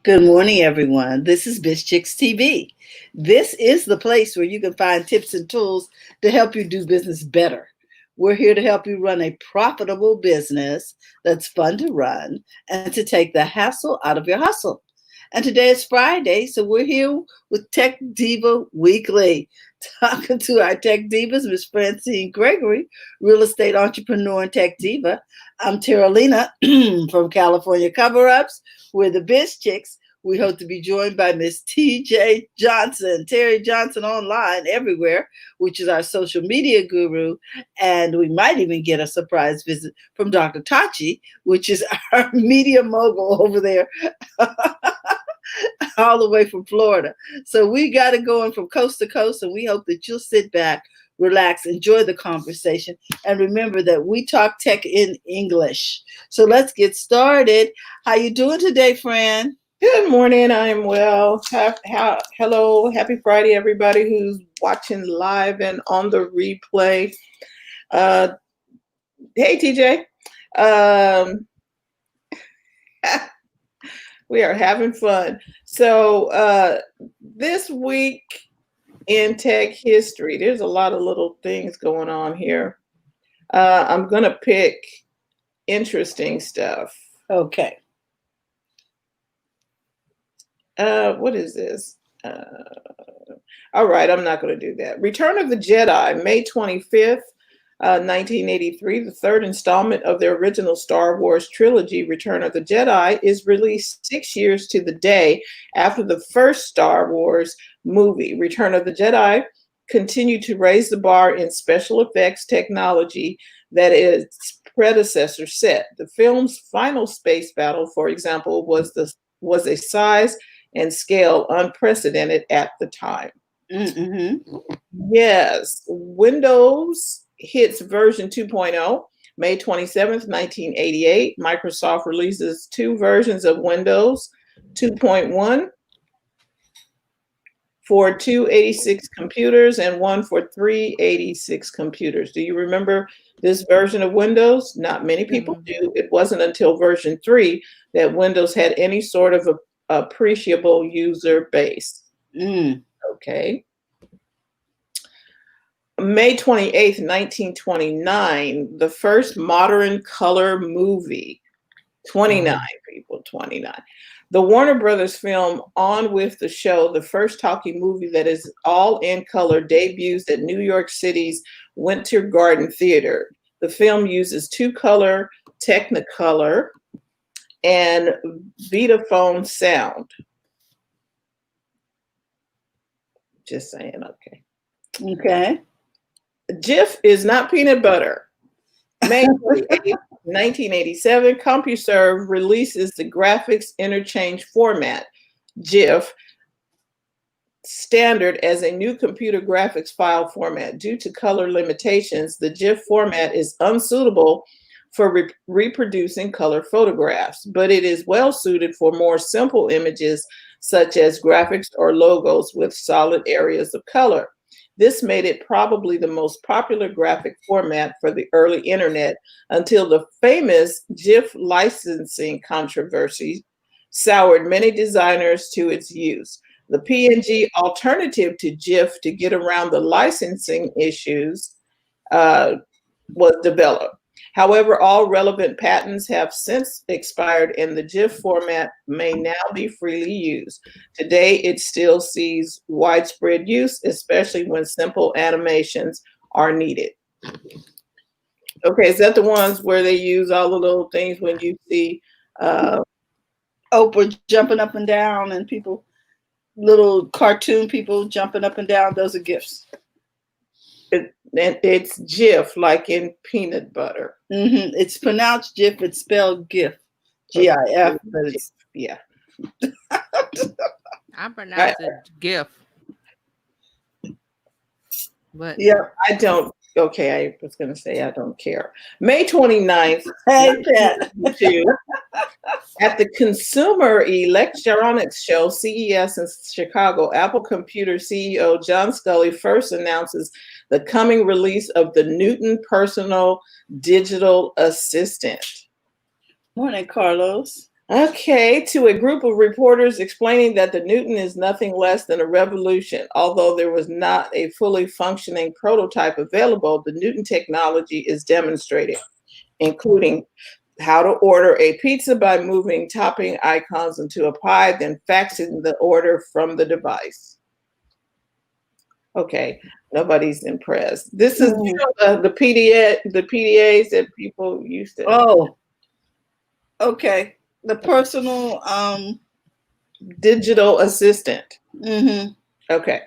Good morning, everyone. This is Biz Chicks TV. This is the place where you can find tips and tools to help you do business better. We're here to help you run a profitable business that's fun to run and to take the hassle out of your hustle. And today is Friday, so we're here with Tech Diva Weekly, talking to our tech divas, Miss Francine Gregory, real estate entrepreneur and tech diva. I'm Terralina from California Cover Ups. We're the Biz Chicks. We hope to be joined by Miss TJ Johnson, Terry Johnson online everywhere, which is our social media guru. And we might even get a surprise visit from Dr. Tachi, which is our media mogul over there. All the way from Florida. So we got it going from coast to coast, and we hope that you'll sit back, relax, enjoy the conversation, and remember that we talk tech in English. So let's get started. How you doing today, Fran? Good morning. I'm well. Hello. Happy Friday, everybody who's watching live and on the replay. Hey, TJ. We are having fun. So this week in tech history, there's a lot of little things going on here. I'm going to pick interesting stuff. Okay. What is this? All right, I'm not going to do that. Return of the Jedi, May 25th, 1983, the third installment of the original Star Wars trilogy, Return of the Jedi, is released 6 years to the day after the first Star Wars movie. Return of the Jedi continued to raise the bar in special effects technology that its predecessor set. The film's final space battle, for example, was a size and scale unprecedented at the time. Mm-hmm. Yes, Windows hits version 2.0, May 27th, 1988. Microsoft releases two versions of Windows 2.1 for 286 computers and one for 386 computers. Do you remember this version of Windows? Not many people do. It wasn't until version 3 that Windows had any sort of appreciable user base. Okay. May 28th, 1929, the first modern color movie. 29 people, 29. The Warner Brothers film On With the Show, the first talkie movie that is all in color, debuts at New York City's Winter Garden Theater. The film uses two-color Technicolor and Vitaphone sound. Just saying, okay. Okay. Jif is not peanut butter. May 28, 1987, CompuServe releases the graphics interchange format, GIF, standard as a new computer graphics file format. Due to color limitations, the GIF format is unsuitable for reproducing color photographs, but it is well suited for more simple images such as graphics or logos with solid areas of color. This made it probably the most popular graphic format for the early internet until the famous GIF licensing controversy soured many designers to its use. The PNG alternative to GIF to get around the licensing issues was developed. However, all relevant patents have since expired and the GIF format may now be freely used. Today, it still sees widespread use, especially when simple animations are needed. Okay, is that the ones where they use all the little things when you see Oprah jumping up and down and people, little cartoon people jumping up and down? Those are GIFs. It's GIF, like in peanut butter. Mm-hmm. It's pronounced GIF. It's spelled GIF, GIF. But it's yeah. I pronounce it GIF. But yeah, I don't. Okay, I was going to say I don't care. May 29th, at the Consumer Electronics Show, CES in Chicago, Apple Computer CEO John Sculley first announces the coming release of the Newton Personal Digital Assistant. Morning, Carlos. Okay, to a group of reporters explaining that the Newton is nothing less than a revolution. Although there was not a fully functioning prototype available, the Newton technology is demonstrated, including how to order a pizza by moving topping icons into a pie, then faxing the order from the device. Okay, nobody's impressed. This is the PDAs that people used to. Oh, okay. The personal Digital assistant. mm-hmm. Okay.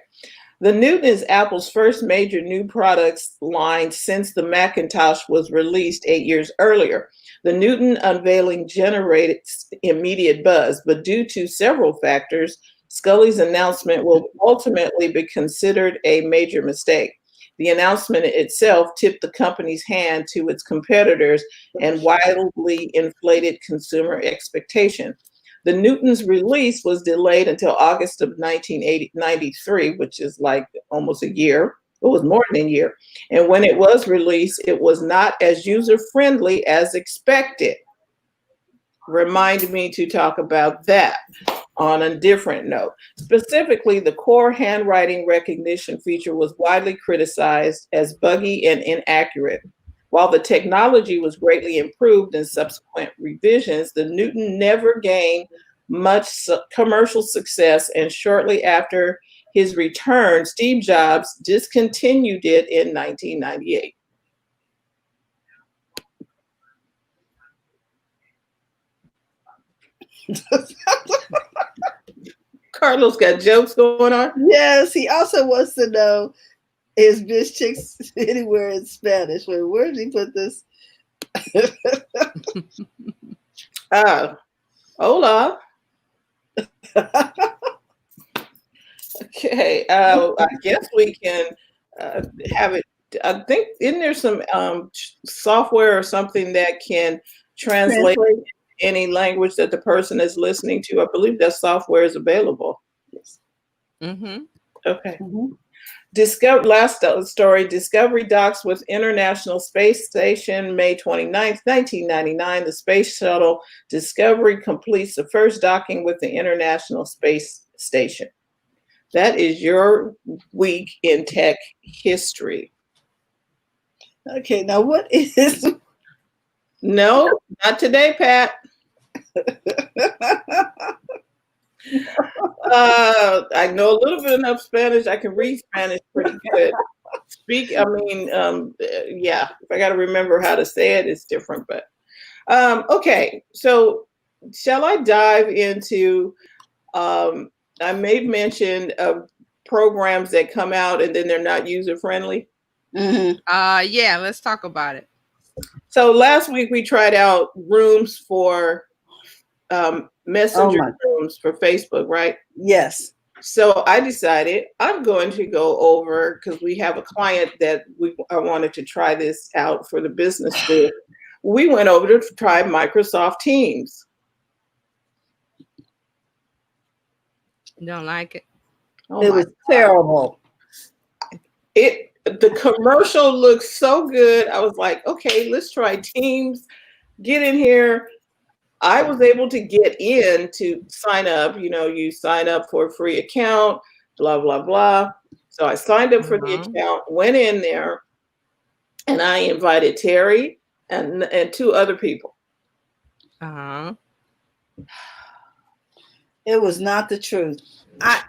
The Newton is Apple's first major new products line since the Macintosh was released 8 years earlier. The Newton unveiling generated immediate buzz, but due to several factors, Scully's announcement will ultimately be considered a major mistake. The announcement itself tipped the company's hand to its competitors and wildly inflated consumer expectation. The Newton's release was delayed until August of 1993, which is like almost a year. It was more than a year. And when it was released, it was not as user-friendly as expected. Remind me to talk about that on a different note. Specifically, the core handwriting recognition feature was widely criticized as buggy and inaccurate. While the technology was greatly improved in subsequent revisions, the Newton never gained much commercial success, and shortly after his return, Steve Jobs discontinued it in 1998. Carlos got jokes going on. Yes, he also wants to know, is Bitch Chicks anywhere in Spanish? Wait, where did he put this? Hola. Okay, I guess we can have it. I think, isn't there some software or something that can translate any language that the person is listening to? I believe that software is available. Yes. Mm-hmm. Okay. Mm-hmm. Last story, Discovery docks with International Space Station, May 29th, 1999. The space shuttle Discovery completes the first docking with the International Space Station. That is your week in tech history. Okay, now what is... No, not today, Pat. I know a little bit enough Spanish. I can read Spanish pretty good. Yeah, if I got to remember how to say it, it's different. But okay, so shall I dive into? I made mention of programs that come out and then they're not user friendly. Mm-hmm. Yeah, let's talk about it. So last week we tried out rooms for messenger rooms for Facebook, right? Yes. So I decided I'm going to go over, because we have a client that I wanted to try this out for the business school. We went over to try Microsoft Teams. Don't like it? Oh, it was terrible. The commercial looked so good. I was like, okay, let's try Teams. Get in here. I was able to get in to sign up. You know, you sign up for a free account, blah, blah, blah. So I signed up for the account, went in there, and I invited Terry and 2 other people. It was not the truth. I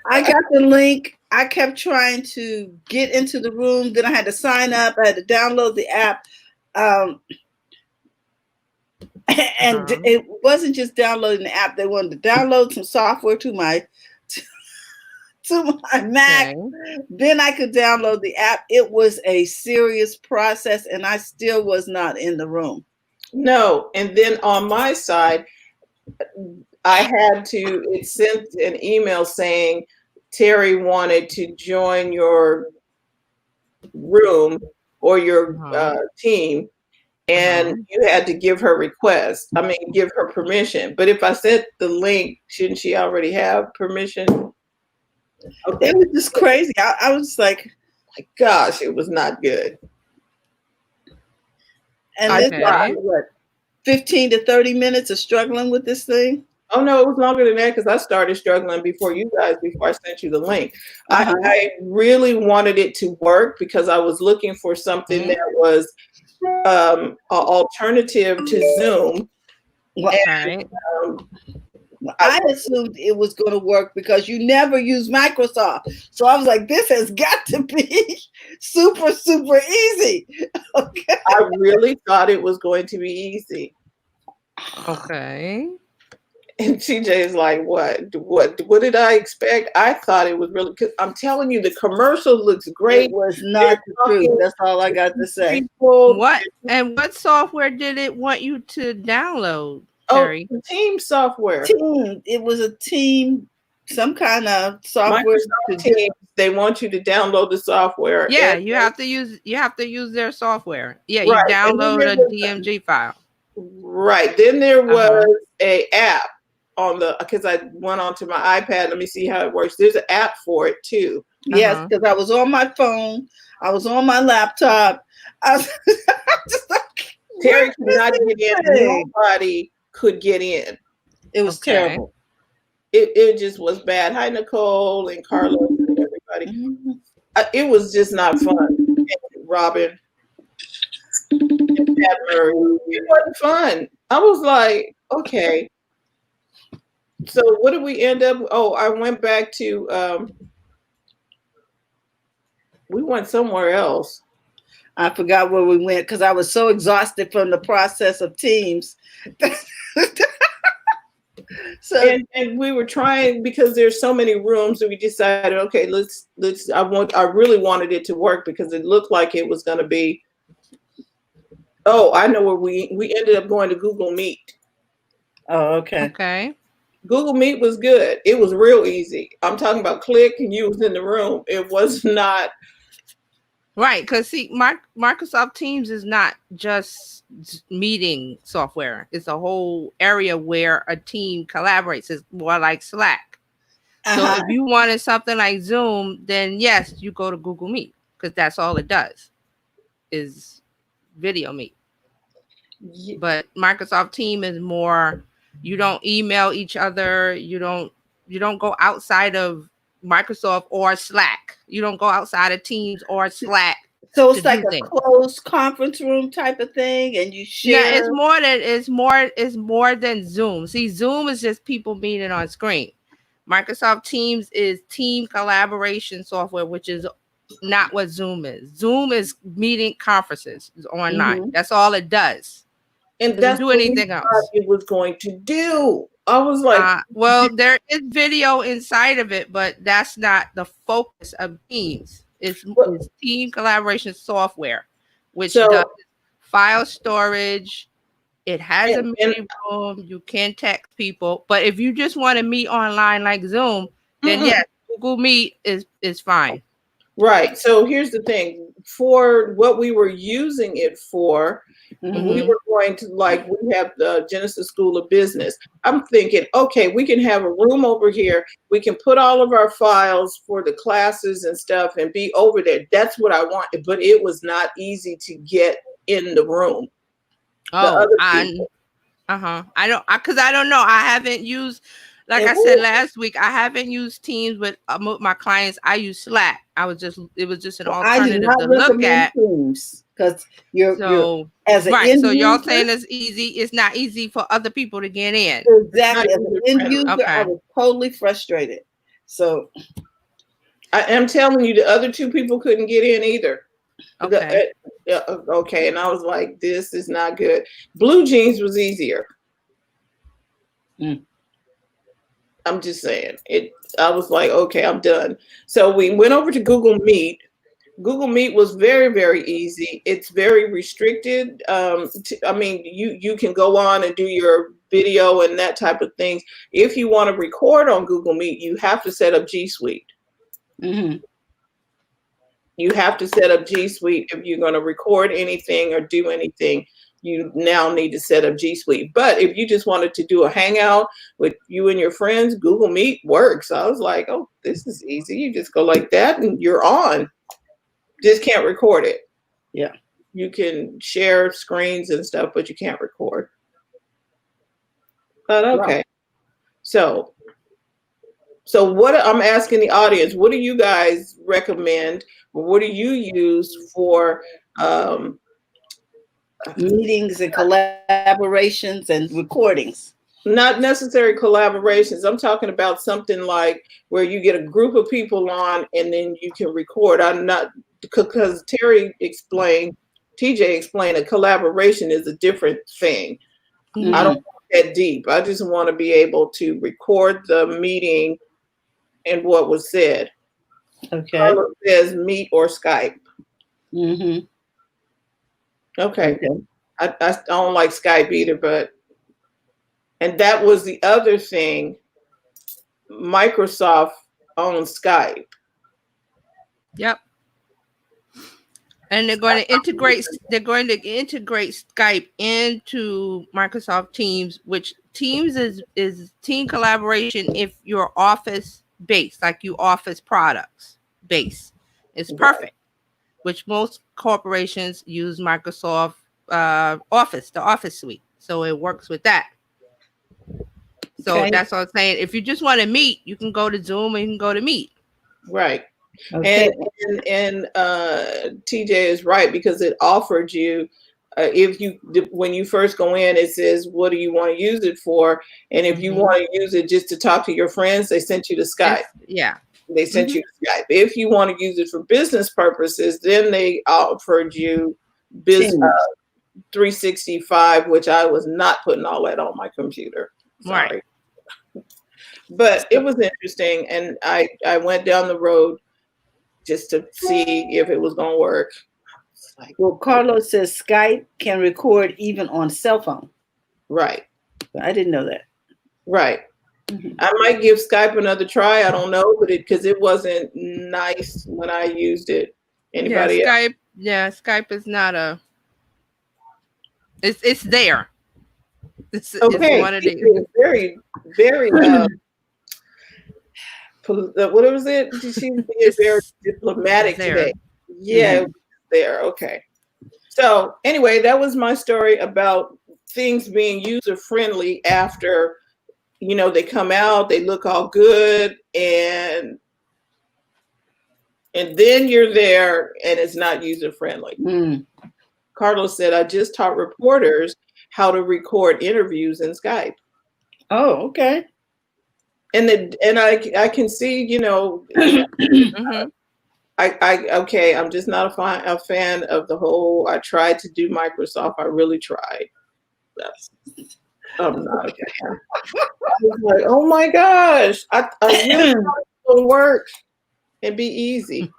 got the link. I kept trying to get into the room. Then I had to sign up. I had to download the app. And it wasn't just downloading the app. They wanted to download some software to my Mac. Okay. Then I could download the app. It was a serious process, and I still was not in the room. No. And then on my side, it sent an email saying Terry wanted to join your room or your team. And you had to give her give her permission. But if I sent the link, shouldn't she already have permission? Okay. It was just crazy. I was like, my gosh, it was not good. And this was what, 15 to 30 minutes of struggling with this thing? Oh no, it was longer than that because I started struggling before I sent you the link. Uh-huh. I really wanted it to work because I was looking for something that was an alternative to Zoom. Well, Right. I assumed it was going to work because you never use Microsoft. So I was like, this has got to be super, super easy. Okay. I really thought it was going to be easy. Okay. And TJ is like, what did I expect? I thought it was really, because I'm telling you, the commercial looks great. It was not the truth. That's all I got to say. What software did it want you to download, Terry? Oh, Team software. Team. It was a team, some kind of software. Teams, they want you to download the software. Yeah, you have to use their software. Yeah, you Right. download a DMG file. Right. Then there was a app on the, because I went onto my iPad. Let me see how it works. There's an app for it too. Yes, because I was on my phone. I was on my laptop. I was just like, Terry could not get in. Nobody could get in. It was terrible. It just was bad. Hi, Nicole and Carlos and everybody. It was just not fun. And Robin. It wasn't fun. I was like, okay. So what did we end up? Oh, I went back to, we went somewhere else. I forgot where we went because I was so exhausted from the process of Teams. So and we were trying, because there's so many rooms, so we decided, okay, let's I really wanted it to work because it looked like it was going to be. Oh, I know where we ended up going to Google Meet. Oh, okay. Okay. Google Meet was good. It was real easy. I'm talking about click and you was in the room. It was not. Right, because see, Microsoft Teams is not just meeting software. It's a whole area where a team collaborates. It's more like Slack. So if you wanted something like Zoom, then yes, you go to Google Meet because that's all it does is video meet. Yeah. But Microsoft Team is more, you don't email each other. You don't go outside of Microsoft or Slack. You don't go outside of Teams or Slack. So it's like a closed conference room type of thing, and you share. Yeah, it's more than Zoom. See, Zoom is just people meeting on screen. Microsoft Teams is team collaboration software, which is not what Zoom is. Zoom is meeting conferences online. Mm-hmm. That's all it does. And that's do anything else. It was going to do. I was like, well, there is video inside of it, but that's not the focus of Teams. It's team collaboration software, which does file storage. It has a meeting room. You can text people, but if you just want to meet online like Zoom, then yes, Google Meet is fine. Right. So here's the thing. For what we were using it for, we were going to, like, we have the Genesis School of Business. I'm thinking, okay, we can have a room over here. We can put all of our files for the classes and stuff and be over there. That's what I wanted, but it was not easy to get in the room. Oh, I don't know. I haven't used, like I said last week, I haven't used Teams with my clients. I use Slack. It was just an alternative to look at. Teams because you're as an right. end So y'all user, saying it's easy. It's not easy for other people to get in. Exactly. As an end user, I was totally frustrated. So I am telling you, the other two people couldn't get in either. Okay. Okay. And I was like, this is not good. Blue Jeans was easier. I'm just saying it. I was like, okay, I'm done. So we went over to Google Meet. Google Meet was very, very easy. It's very restricted. You can go on and do your video and that type of things. If you want to record on Google Meet, you have to set up G Suite. You have to set up G Suite if you're going to record anything or do anything. You now need to set up G Suite. But if you just wanted to do a hangout with you and your friends, Google Meet works. I was like, oh, this is easy. You just go like that and you're on. Just can't record it. Yeah. You can share screens and stuff, but you can't record. But okay. So what I'm asking the audience, what do you guys recommend? What do you use for Meetings and collaborations and recordings. not necessary collaborations? I'm talking about something like where you get a group of people on and then you can record. I'm not, because TJ explained a collaboration is a different thing. Mhm. I don't want that deep. I just want to be able to record the meeting and what was said. Okay. Carlos says Meet or Skype. Mm-hmm. Okay. I don't like Skype either, and that was the other thing. Microsoft owns Skype. Yep. And they're going to integrate Skype into Microsoft Teams, which Teams is team collaboration if you're office based, like you office products based. It's perfect, which most corporations use Microsoft Office, the Office suite. So it works with that. So that's what I'm saying. If you just want to meet, you can go to Zoom and you can go to Meet. Right. Okay. And TJ is right, because it offered you, when you first go in, it says, what do you want to use it for? And if you want to use it just to talk to your friends, they sent you to Skype. They sent you to Skype. If you want to use it for business purposes, then they offered you business 365, which I was not putting all that on my computer. Sorry. Right. But it was interesting, and I went down the road just to see if it was going to work. Well, Carlos says Skype can record even on cell phone. Right. I didn't know that. Right. I might give Skype another try. I don't know, but because it wasn't nice when I used it. Anybody else? Skype. Yeah, Skype is not a. It's there. It's one of the very, very. What was it? She was very diplomatic today. Yeah, there. Okay. So anyway, that was my story about things being user friendly after, they come out, they look all good, and then you're there and it's not user friendly. Carlos said, I just taught reporters how to record interviews in Skype. Oh, okay. And I can see, I'm just not a fan of the whole. I tried to do Microsoft. I really tried. I'm not a fan. I was like, oh my gosh, I really thought it would work and be easy.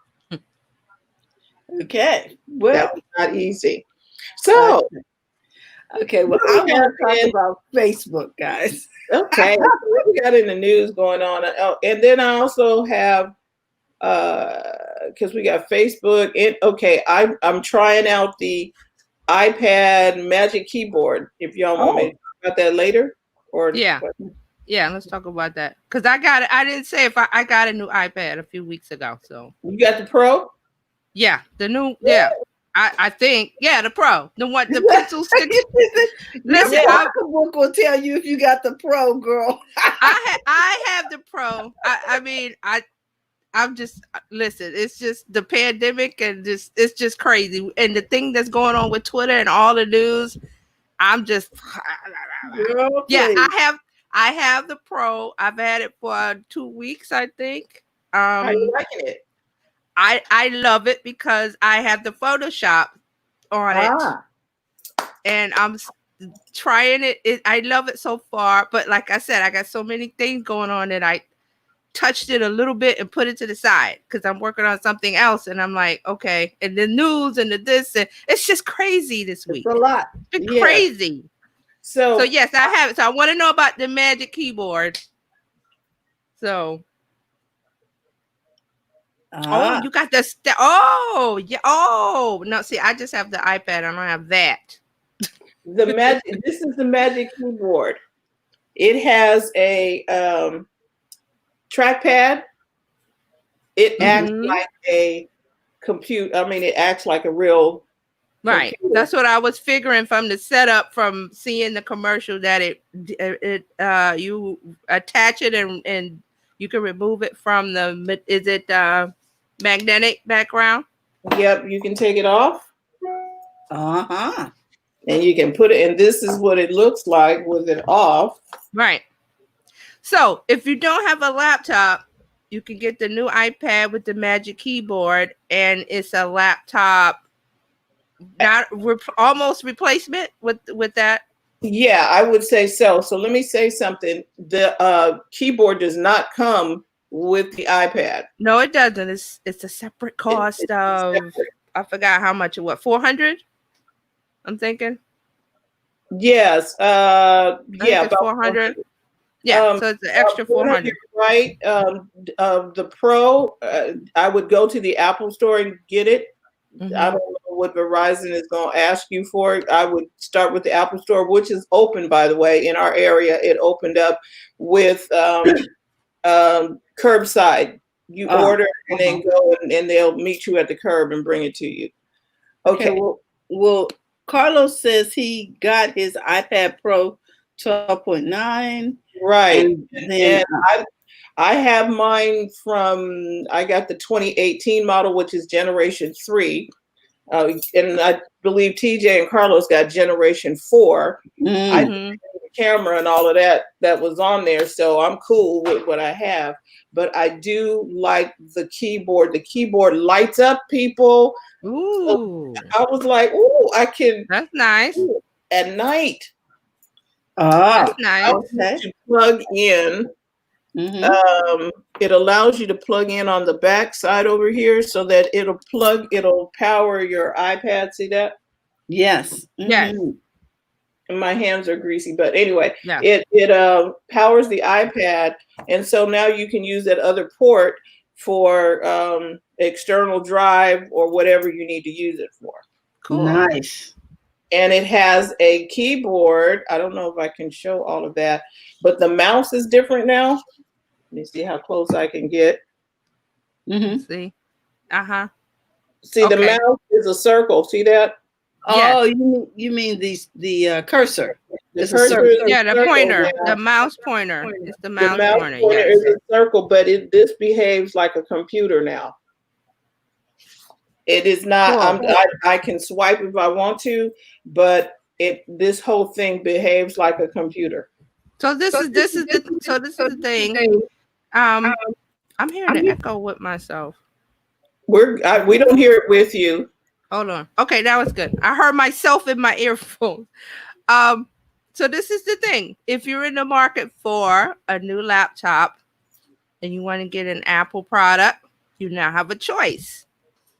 Okay. Well, that was not easy. So. Okay, well, I want to talk about Facebook, guys. Okay, what we got in the news going on? Oh, and then I also have, because we got Facebook. I'm trying out the iPad Magic Keyboard. If y'all want me to talk about that later, or let's talk about that. Because I got it. I didn't say if I got a new iPad a few weeks ago. So you got the Pro? Yeah, the new. Yeah. I think, the Pro, the one, the pencil stick. Listen, the book will tell you if you got the Pro, girl. I have the Pro. I'm just listen. It's just the pandemic and it's just crazy, and the thing that's going on with Twitter and all the news. I'm just, girl, I have the Pro. I've had it for 2 weeks, I think. How are you liking it? I love it because I have the Photoshop on it, and I'm trying it. I love it so far, but like I said, I got so many things going on that I touched it a little bit and put it to the side because I'm working on something else, and I'm like, okay, and the news and the this, and it's just crazy this week. It's a lot. It's been crazy. So yes, I have it. So I want to know about the Magic Keyboard. So. Oh, you got the no, see, I just have the iPad. I don't have that. This is the Magic Keyboard. It has a trackpad. It acts like a computer. I mean, it acts like a real Right. computer. That's what I was figuring from the setup, from seeing the commercial, that it you attach it and you can remove it from the, is it magnetic background? Yep, you can take it off Uh-huh. and you can put it, and this is what it looks like with it off. Right. So if you don't have a laptop, you can get the new iPad with the Magic Keyboard, and it's a laptop, not almost replacement with that. Yeah, I would say so. So let me say something. The keyboard does not come with the iPad. No, it doesn't. It's a separate cost It's of, separate. I forgot how much it was. 400. I'm thinking. Yes. I think Yeah, it's about 400. Yeah, so it's an extra 400. You're right. The Pro, I would go to the Apple store and get it. Mhm. I don't know what Verizon is going to ask you for it. I would start with the Apple store, which is open, by the way, in our area. It opened up with curbside. You order and then go and they'll meet you at the curb and bring it to you. Okay. Well, Carlos says he got his iPad Pro 12.9. Right. And then I have mine from, I got the 2018 model, which is generation 3. And I believe TJ and Carlos got generation 4. I did the camera and all of that was on there. So I'm cool with what I have. But I do like the keyboard. The keyboard lights up, people. Ooh. So I was like, ooh, I can. That's nice. At night. That's nice. To plug in. It allows you to plug in on the back side over here so that it'll power your iPad. See that? Yes. Yes. And my hands are greasy, but anyway, yeah. It powers the iPad, and so now you can use that other port for external drive or whatever you need to use it for. Cool. Nice. And it has a keyboard. I don't know if I can show all of that, but the mouse is different now. Let me see how close I can get. See? See, the mouse is a circle. See that? Oh, you mean the cursor? The cursor is the pointer, the mouse pointer. It's the mouse pointer. Pointer is a circle, but this behaves like a computer now. It is not. I can swipe if I want to, but this whole thing behaves like a computer. So this is the thing. I'm hearing an echo with myself. We don't hear it with you. Hold on. Okay, that was good. I heard myself in my earphones. So this is the thing. If you're in the market for a new laptop and you want to get an Apple product, you now have a choice.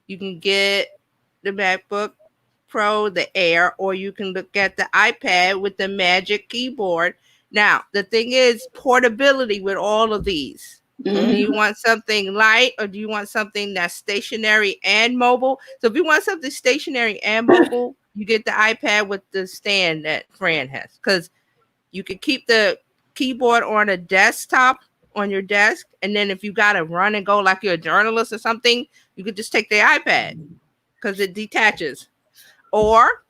You can get the MacBook Pro, the Air, or you can look at the iPad with the Magic Keyboard. Now, the thing is portability with all of these. Do you want something light, or do you want something that's stationary and mobile? So if you want something stationary and mobile, you get the iPad with the stand that Fran has, because you can keep the keyboard on a desktop on your desk, and then if you got to run and go like you're a journalist or something, you could just take the iPad because it detaches. Or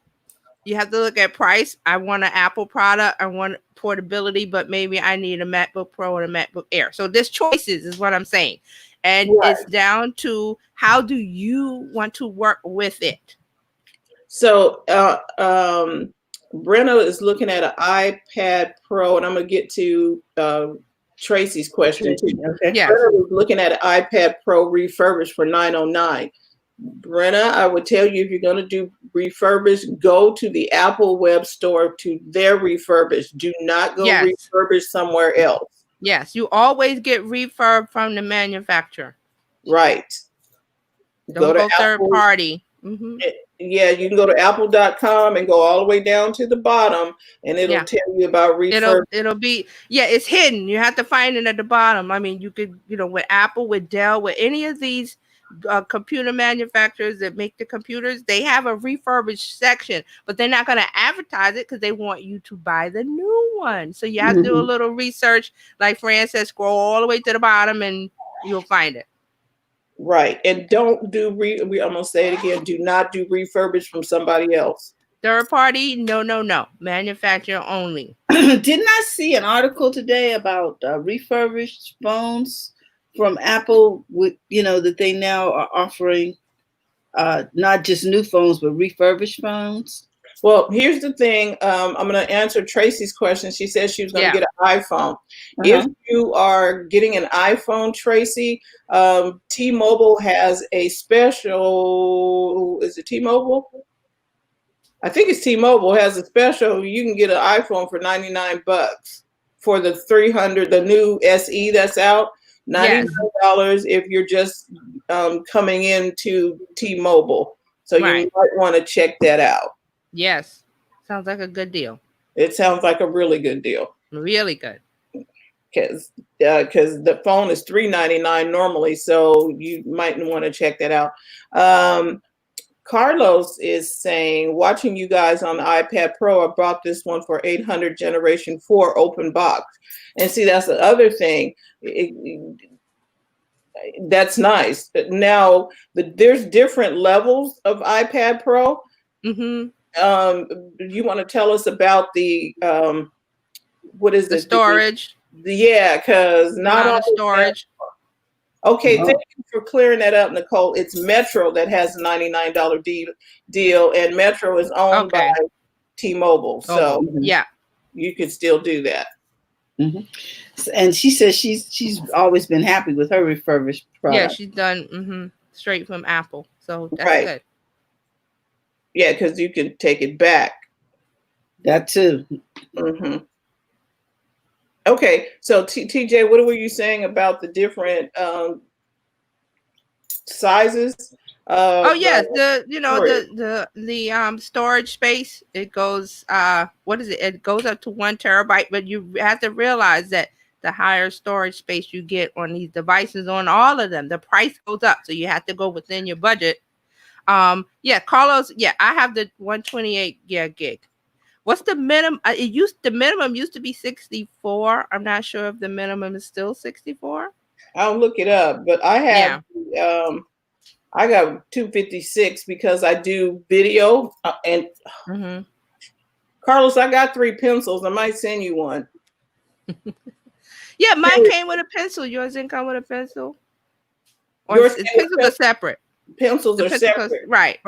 you have to look at price. I want an Apple product. I want portability, but maybe I need a MacBook Pro and a MacBook Air. So there's choices is what I'm saying. And it's down to how do you want to work with it? So Brenna is looking at an iPad Pro, and I'm going to get to Tracy's question too. Okay. Yeah. Brenna was looking at an iPad Pro refurbished for $909. Brenna, I would tell you, if you're going to do refurbished, go to the Apple web store to their refurbished. Do not go refurbish somewhere else. Yes, you always get refurb from the manufacturer. Right. Don't go third party. Yeah, you can go to apple.com and go all the way down to the bottom, and it'll tell you about refurb. It'll be, it's hidden. You have to find it at the bottom. I mean, you could, with Apple, with Dell, with any of these computer manufacturers that make the computers, they have a refurbished section, but they're not going to advertise it because they want you to buy the new one. So you have to do a little research. Like Fran says, scroll all the way to the bottom and you'll find it. Right. And don't do I'm gonna say it again. Do not do refurbished from somebody else. Third party, no. Manufacturer only. Didn't I see an article today about refurbished phones from Apple with, that they now are offering not just new phones, but refurbished phones? Well, here's the thing. I'm going to answer Tracy's question. She said she was going to get an iPhone. If you are getting an iPhone, Tracy, T-Mobile has a special. Is it T-Mobile? I think it's T-Mobile has a special. You can get an iPhone for $99 for the 300, the new SE that's out. $99 if you're just coming into T-Mobile. So you might want to check that out. Yes. Sounds like a good deal. It sounds like a really good deal. Really good. Because the phone is $399 normally, so you might want to check that out. Carlos is saying, watching you guys on the iPad Pro, I bought this one for 800 Generation 4 open box. And see, that's the other thing. That's nice. Now, there's different levels of iPad Pro. Mm-hmm. You want to tell us about the what is the storage? Yeah, because not all storage. Okay, thank you for clearing that up, Nicole. It's Metro that has a $99 deal, and Metro is owned by T-Mobile, so yeah, you could still do that. Mm-hmm. And she says she's always been happy with her refurbished product. Yeah, she's done straight from Apple, so that's good. Yeah, because you can take it back. That too. Mm-hmm. Okay, so TJ, what were you saying about the different sizes? Yes, the storage space. It goes what is it? It goes up to 1 terabyte, but you have to realize that the higher storage space you get on these devices, on all of them, the price goes up. So you have to go within your budget. Carlos, I have the 128 gig. What's the minimum? The minimum used to be 64. I'm not sure if the minimum is still 64. I'll look it up, but I have I got 256 because I do video and Carlos, I got 3 pencils. I might send you one. Yeah, mine came with a pencil. Yours didn't come with a pencil. Or pencils are separate. Pencils are separate. Right.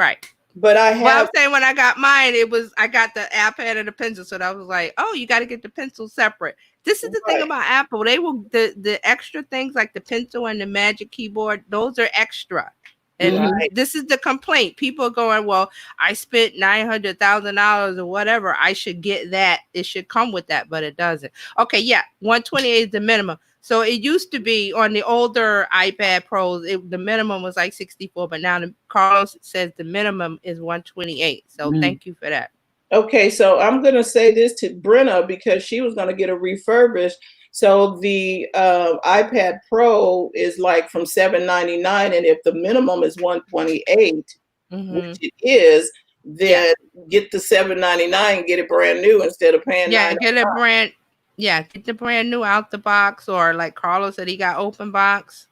But I have. Well, I'm saying when I got mine, I got the iPad and the pencil, so that was like, oh, you got to get the pencil separate. This is the thing about Apple; they will the extra things like the pencil and the Magic Keyboard; those are extra. And this is the complaint. People are going, well, I spent $900,000 or whatever. I should get that. It should come with that, but it doesn't. Okay, 128 is the minimum. So it used to be on the older iPad Pros, the minimum was like 64, but now Carlos says the minimum is 128. So thank you for that. Okay, so I'm going to say this to Brenna because she was going to get a refurbished. So the iPad Pro is like from $799, and if the minimum is 128, which it is, then get the $799 and get it brand new instead of paying. Get the brand new out the box, or like Carlos said, he got open box.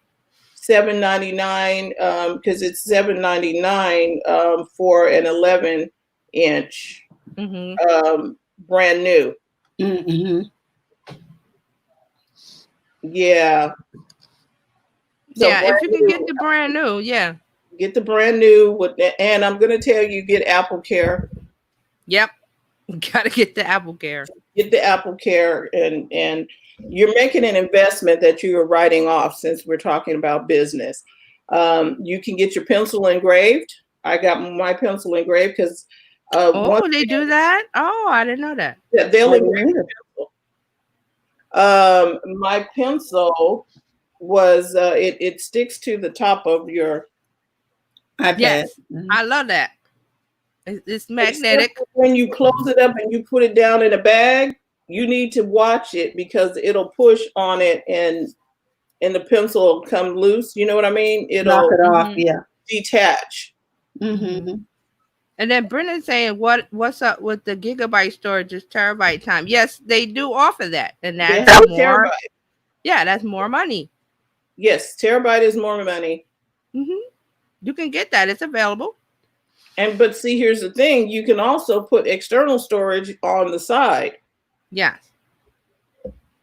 $799 because it's $799 for an 11-inch brand new. Mm-hmm. Yeah. So if you can get the brand new, get the brand new and I'm gonna tell you, get Apple Care. Yep, gotta get the Apple Care. Get the Apple Care, and you're making an investment that you are writing off. Since we're talking about business, you can get your pencil engraved. I got my pencil engraved because they do that. Oh, I didn't know that. Yeah, they'll engrave your pencil. My pencil was it sticks to the top of your iPad. Yes, I love that. It's magnetic. When you close it up and you put it down in a bag, you need to watch it because it'll push on it and the pencil will come loose. You know what I mean? It'll knock it off. Detach. Mm-hmm. And then Brendan's saying, what's up with the gigabyte storage is terabyte time? Yes, they do offer that. And that's more. Terabyte. Yeah, that's more money. Yes, terabyte is more money. You can get that. It's available. But see, here's the thing: you can also put external storage on the side. Yes.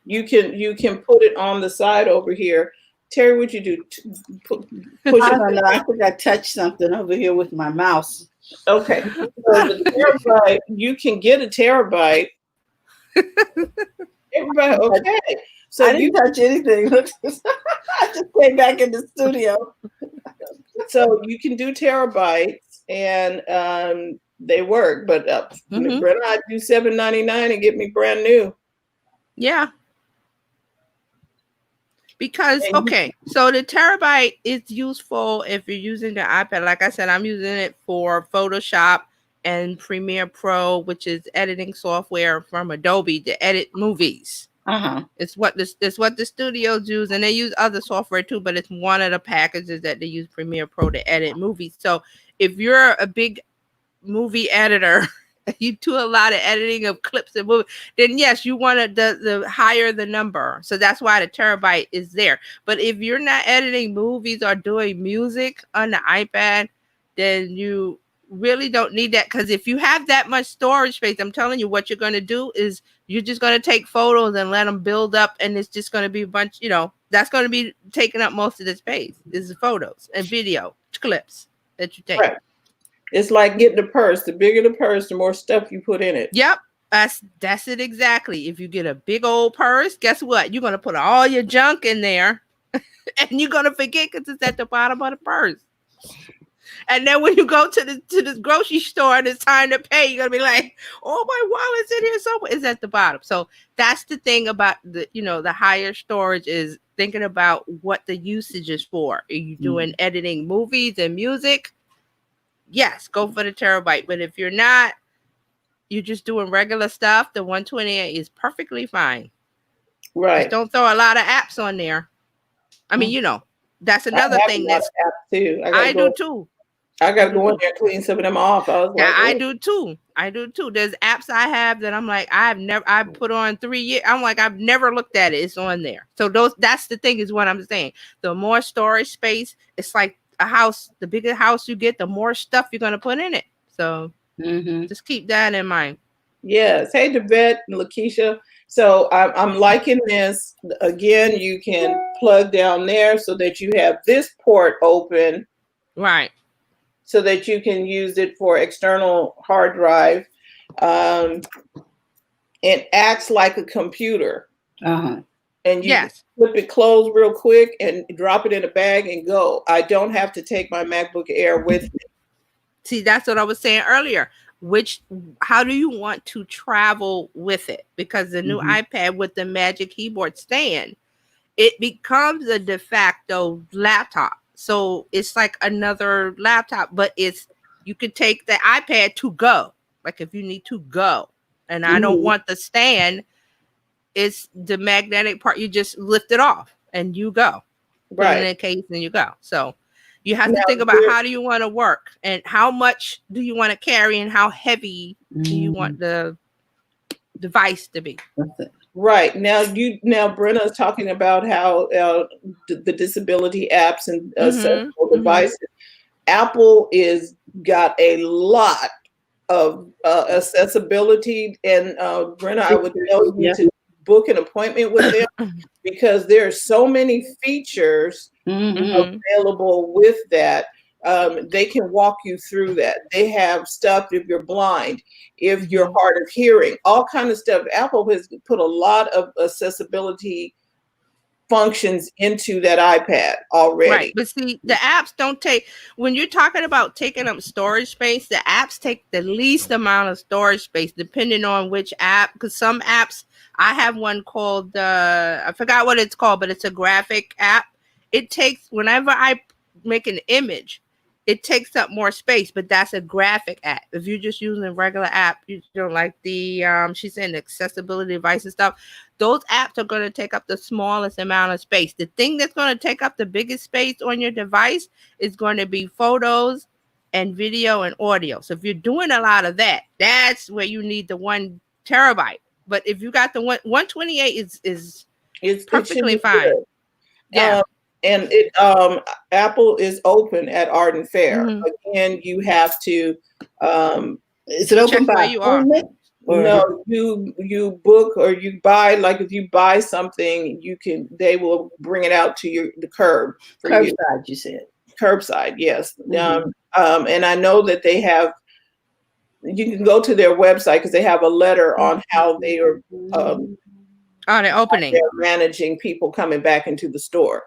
You can put it on the side over here. Terry, what you do? Push I it. don't know. I think I touched something over here with my mouse. Okay. So the terabyte, you can get a terabyte. Everybody, okay. So I didn't touch anything. I just came back in the studio. So you can do terabytes, and they work. But Brenda, I do $7.99 and get me brand new. Yeah. Because okay, so the terabyte is useful if you're using the iPad. Like I said, I'm using it for Photoshop and Premiere Pro, which is editing software from Adobe to edit movies. It's what the studios use, and they use other software too, but it's one of the packages that they use, Premiere Pro, to edit movies. So if you're a big movie editor, you do a lot of editing of clips and movies, then yes, you want the higher the number. So that's why the terabyte is there. But if you're not editing movies or doing music on the iPad, then you really don't need that, because if you have that much storage space, I'm telling you, what you're going to do is you're just going to take photos and let them build up, and it's just going to be a bunch, that's going to be taking up most of the space is the photos and video clips that you take. Right. It's like getting a purse. The bigger the purse, the more stuff you put in it. Yep. That's it exactly. If you get a big old purse, guess what? You're going to put all your junk in there and you're going to forget because it's at the bottom of the purse. And then when you go to the grocery store and it's time to pay, you're going to be like, oh, my wallet's in here somewhere. It's at the bottom. So that's the thing about the higher storage, is thinking about what the usage is for. Are you doing editing movies and music? Yes, go for the terabyte. But if you're not, you're just doing regular stuff, the 128 is perfectly fine. Right. Just don't throw a lot of apps on there. I mean, that's another thing. That's apps too. I do too. I gotta go in there and clean some of them off. I do too. There's apps I have that I'm like, I put on 3 years. I'm like, I've never looked at it. It's on there. So that's the thing, is what I'm saying. The more storage space, it's like a house. The bigger house you get, the more stuff you're gonna put in it. So just keep that in mind. Yes. Hey, Devette and Lakeisha. So I'm liking this. Again, you can plug down there so that you have this port open. Right. So that you can use it for external hard drive. It acts like a computer. And you flip it closed real quick and drop it in a bag and go. I don't have to take my MacBook Air with me. See, that's what I was saying earlier. How do you want to travel with it? Because the new iPad with the Magic Keyboard stand, it becomes a de facto laptop. So it's like another laptop, but you could take the iPad to go. Like if you need to go, and I don't want the stand, it's the magnetic part. You just lift it off and you go. Right. Put it in a case and you go. So you have to think about how do you want to work, and how much do you want to carry, and how heavy do you want the device to be. Right. Now Brenna is talking about how the disability apps and accessible devices. Apple is got a lot of accessibility, and Brenna, I would tell you to book an appointment with them because there are so many features available with that. They can walk you through that. They have stuff if you're blind, if you're hard of hearing, all kind of stuff. Apple has put a lot of accessibility functions into that iPad already. Right. But see, the apps don't take, when you're talking about taking up storage space, the apps take the least amount of storage space depending on which app. Because some apps, I have one called, I forgot what it's called, but it's a graphic app. It takes, whenever I make an image, it takes up more space, but that's a graphic app. If you're just using a regular app, like the, she's saying the accessibility device and stuff, those apps are going to take up the smallest amount of space. The thing that's going to take up the biggest space on your device is going to be photos and video and audio. So if you're doing a lot of that, that's where you need the 1 terabyte. But if you got the 128 is perfectly fine. Good. Yeah. And Apple is open at Arden Fair. Mhm. Again, you have to Is it open Check where by you are. appointment? Or no, you book or you buy, like if you buy something, they will bring it out to the curb for you. curbside, you said. Curbside, yes. Mhm. And I know that you can go to their website because they have a letter on how they are Oh, they're opening. they're managing people coming back into the store.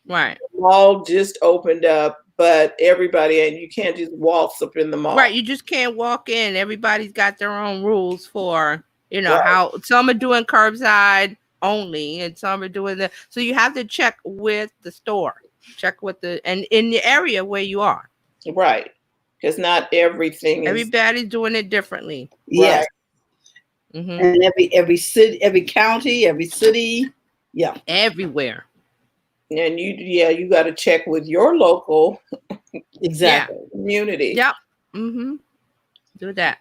Right. The mall just opened up, but everybody, and you can't just waltz up in the mall. Right. You just can't walk in. Everybody's got their own rules for, Right. how some are doing curbside only and some are doing the, so you have to check with the store, check with and in the area where you are. Right. Because not everything is Everybody's doing it differently. Yes. Hmm. And every city, every county, every city, yeah. Everywhere. and you got to check with your local Exactly. community. Yep. Mm-hmm. Do that.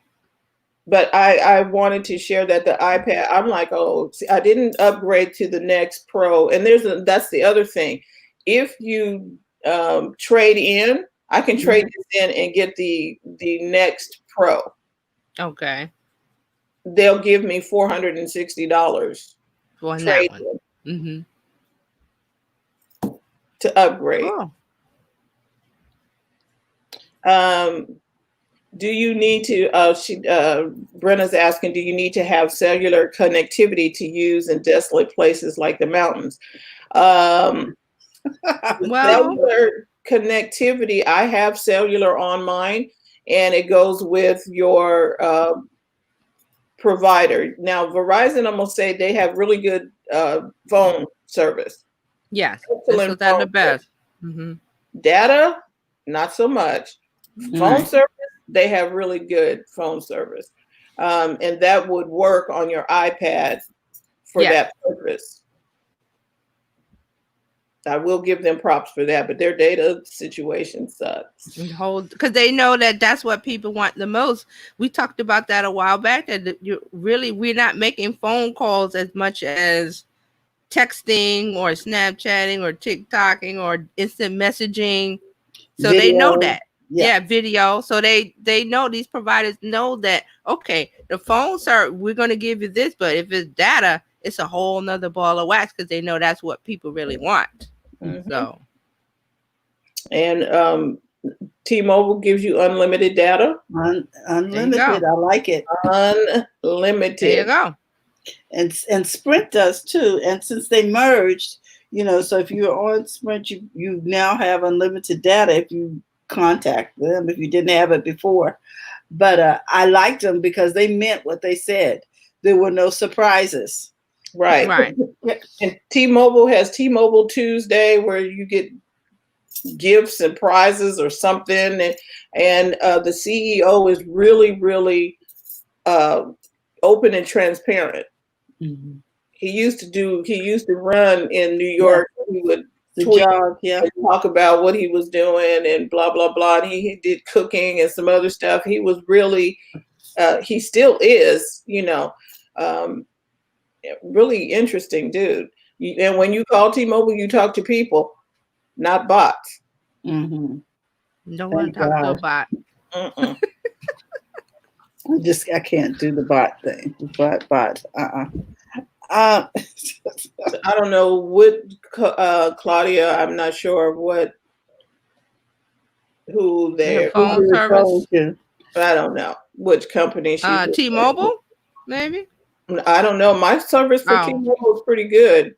But I wanted to share that the iPad, I'm like, oh, see, I didn't upgrade to the next Pro. And that's the other thing. If you trade in, I can trade this in and get the next Pro. Okay. They'll give me $460 For trade that one. Mm-hmm. to upgrade. Oh. Do you need to, Brenna's asking, do you need to have cellular connectivity to use in desolate places like the mountains? Well, cellular connectivity, I have cellular on mine, and it goes with your provider. Now, Verizon, I'm going to say they have really good phone service. yes. Excellent That's phone the best. service. Mm-hmm. Data, not so much. Phone service, they have really good phone service. And that would work on your iPad for that purpose. I will give them props for that, but their data situation sucks. Because they know that that's what people want the most. We talked about that a while back, that we're not making phone calls as much as texting or Snapchatting or TikToking or instant messaging. So Video. they know that. Yeah, video. So they know, these providers know that, okay, the phone service, we're going to give you this, but if it's data, it's a whole nother ball of wax, because they know that's what people really want. Mm-hmm. So, and T-Mobile gives you unlimited data. Unlimited. I like it. Unlimited. There you go. And Sprint does too. And since they merged, so if you're on Sprint, you now have unlimited data if you contact them, if you didn't have it before. But I liked them because they meant what they said. There were no surprises. Right. And T-Mobile has T-Mobile Tuesday, where you get gifts and prizes or something. And the CEO is really, really open and transparent. Mm-hmm. He used to run in New York. He would talk about what he was doing and blah, blah, blah. And he did cooking and some other stuff. He was really, he still is, really interesting dude. And when you call T-Mobile, you talk to people, not bots. Mm-hmm. No one talks to a bot. I can't do the bot thing. Bot. I don't know what Claudia. I'm not sure who their phone service. I don't know which company she's T-Mobile, maybe. I don't know. My service for T-Mobile is pretty good.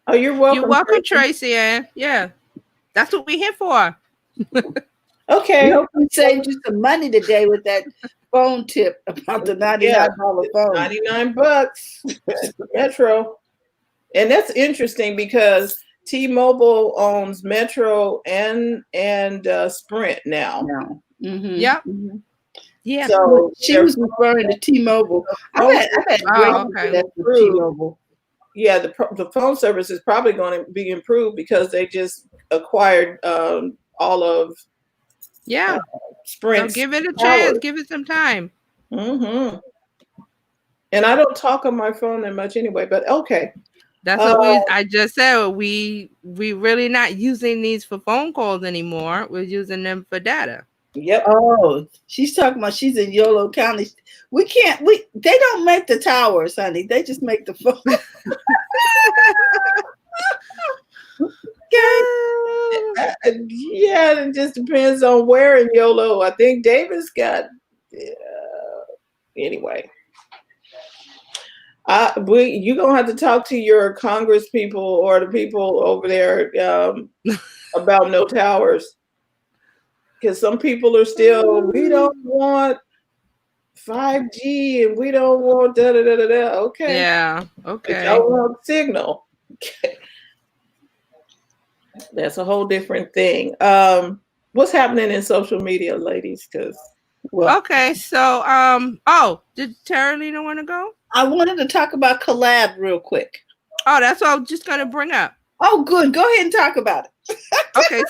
Oh, you're welcome. You're welcome, Tracy. Yeah, that's what we're here for. Okay. I hope we saved you some money today with that phone tip about the $99 phone. $99 Metro. And that's interesting because T-Mobile owns Metro and Sprint now. Mm-hmm. Yep. Mm-hmm. Yeah. So she was referring to T-Mobile. I've had great success with T-Mobile. Yeah, the phone service is probably going to be improved because they just acquired all of Sprint. So give it a chance. Give it some time. Mm-hmm. And I don't talk on my phone that much anyway, but okay. That's what I just said. We really not using these for phone calls anymore. We're using them for data. Yep. Oh, she's talking about she's in Yolo County. They don't make the towers, honey. They just make the phone. Yeah, it just depends on where in YOLO. I think Davis got anyway. You're gonna have to talk to your Congress people or the people over there about no towers, because some people are still, we don't want 5G and we don't want da da da da da. Okay. Yeah. Okay. But y'all want signal. Okay. That's a whole different thing. What's happening in social media, ladies? Okay, so did Terralina want to go? I wanted to talk about collab real quick. Oh, that's what I was just gonna bring up. Oh, good. Go ahead and talk about it. Okay,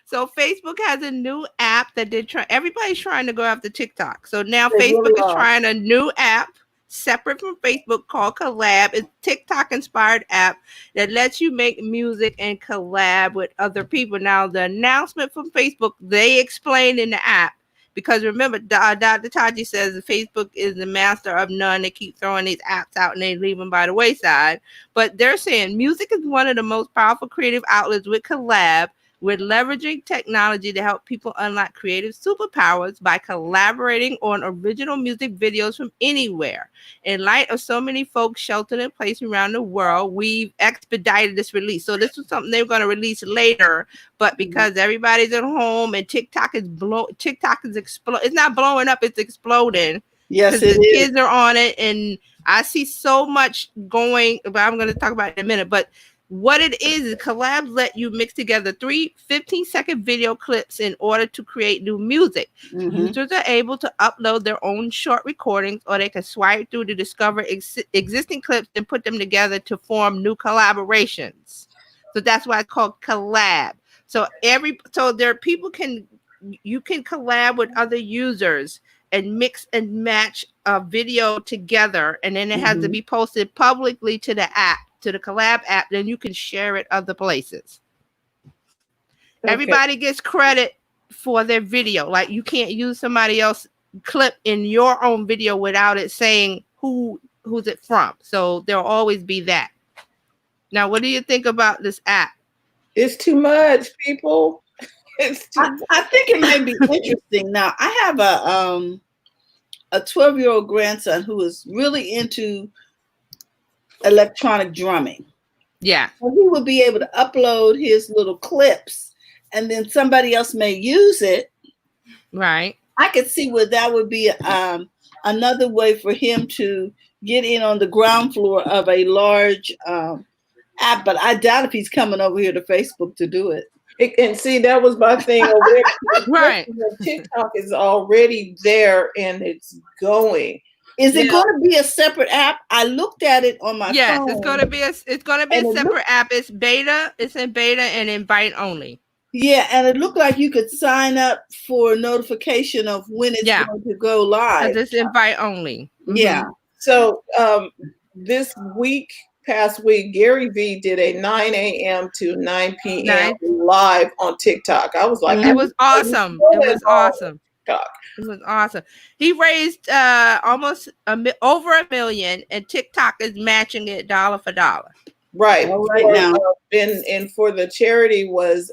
so Facebook has a new app that everybody's trying to go after TikTok. So now Facebook is trying a new app separate from Facebook called Collab. It's a TikTok inspired app that lets you make music and collab with other people. Now, the announcement from Facebook, they explained in the app, because remember, Dr. Taji says Facebook is the master of none. They keep throwing these apps out and they leave them by the wayside. But they're saying music is one of the most powerful creative outlets with Collab. We're leveraging technology to help people unlock creative superpowers by collaborating on original music videos from anywhere. In light of so many folks sheltered in place around the world, we've expedited this release. So this was something they were going to release later, but because everybody's at home and TikTok is exploding. It's not blowing up, it's exploding. Yes, it is. Kids are on it, and I see so much going, but I'm going to talk about it in a minute, but what it is collabs let you mix together 3 15-second video clips in order to create new music. Mm-hmm. Users are able to upload their own short recordings, or they can swipe through to discover existing clips and put them together to form new collaborations. So that's why it's called collab. So you can collab with other users and mix and match a video together, and then it has to be posted publicly to the app, to the Collab app, then you can share it other places. Okay. Everybody gets credit for their video. Like, you can't use somebody else's clip in your own video without it saying who's it from. So there'll always be that. Now, what do you think about this app? It's too much, people. I think it might be interesting. Now, I have a 12-year-old grandson who is really into electronic drumming. Yeah. So he would be able to upload his little clips, and then somebody else may use it. Right. I could see where that would be another way for him to get in on the ground floor of a large app, but I doubt if he's coming over here to Facebook to do it. And see, that was my thing over there. Right. TikTok is already there and it's going. Is it going to be a separate app? I looked at it on my phone. Yes, it's going to be a separate app. It's beta. It's in beta and invite only. Yeah, and it looked like you could sign up for notification of when it's going to go live. It's invite only. Mm-hmm. Yeah. So this past week, Gary Vee did a 9 a.m. to 9 p.m. live on TikTok. I was like, it was awesome. It was awesome. It was awesome. He raised almost over $1 million, and TikTok is matching it dollar for dollar. Right. Right now. And for the charity was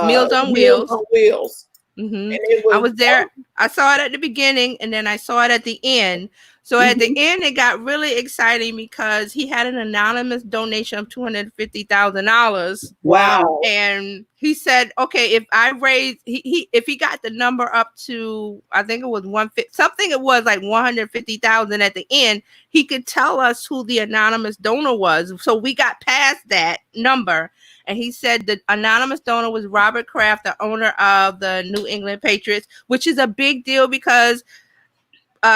Meals on Wheels. Mm-hmm. I was there. I saw it at the beginning, and then I saw it at the end. So at the end, it got really exciting because he had an anonymous donation of $250,000. Wow! And he said, "Okay, if I raise, if he got the number up to, I think it was 150, something. It was like 150,000 at the end. He could tell us who the anonymous donor was. So we got past that number." And he said the anonymous donor was Robert Kraft, the owner of the New England Patriots, which is a big deal because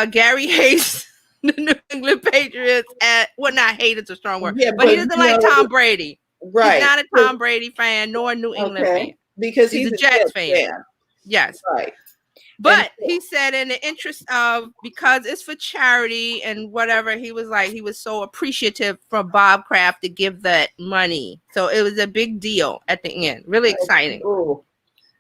Gary hates the New England Patriots. Not hate is a strong word, but he doesn't like Tom Brady. Right. He's not a Tom Brady fan nor a New England fan. Because he's a Jets fan. Yes. Right. But he said, in the interest of, because it's for charity and whatever, he was like, he was so appreciative for Bob Kraft to give that money. So it was a big deal at the end. Really exciting. Oh,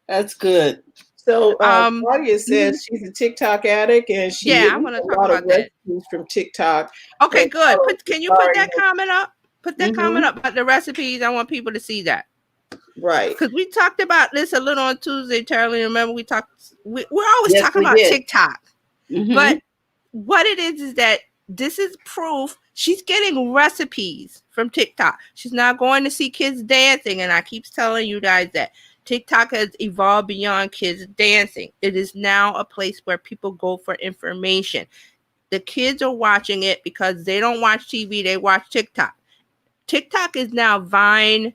that's good. So Um, Claudia says she's a TikTok addict and she Yeah, I gets wanna a talk lot of about that. recipes from TikTok. Okay, And good. so Can you put that sorry. comment up? Put that Mhm. comment up about the recipes. I want people to see that. Right. Because we talked about this a little on Tuesday, Terry. Remember, we're always Yes, talking we about did. TikTok. Mhm. But what it is that this is proof she's getting recipes from TikTok. She's not going to see kids dancing. And I keep telling you guys that TikTok has evolved beyond kids dancing. It is now a place where people go for information. The kids are watching it because they don't watch TV, they watch TikTok. TikTok is now Vine,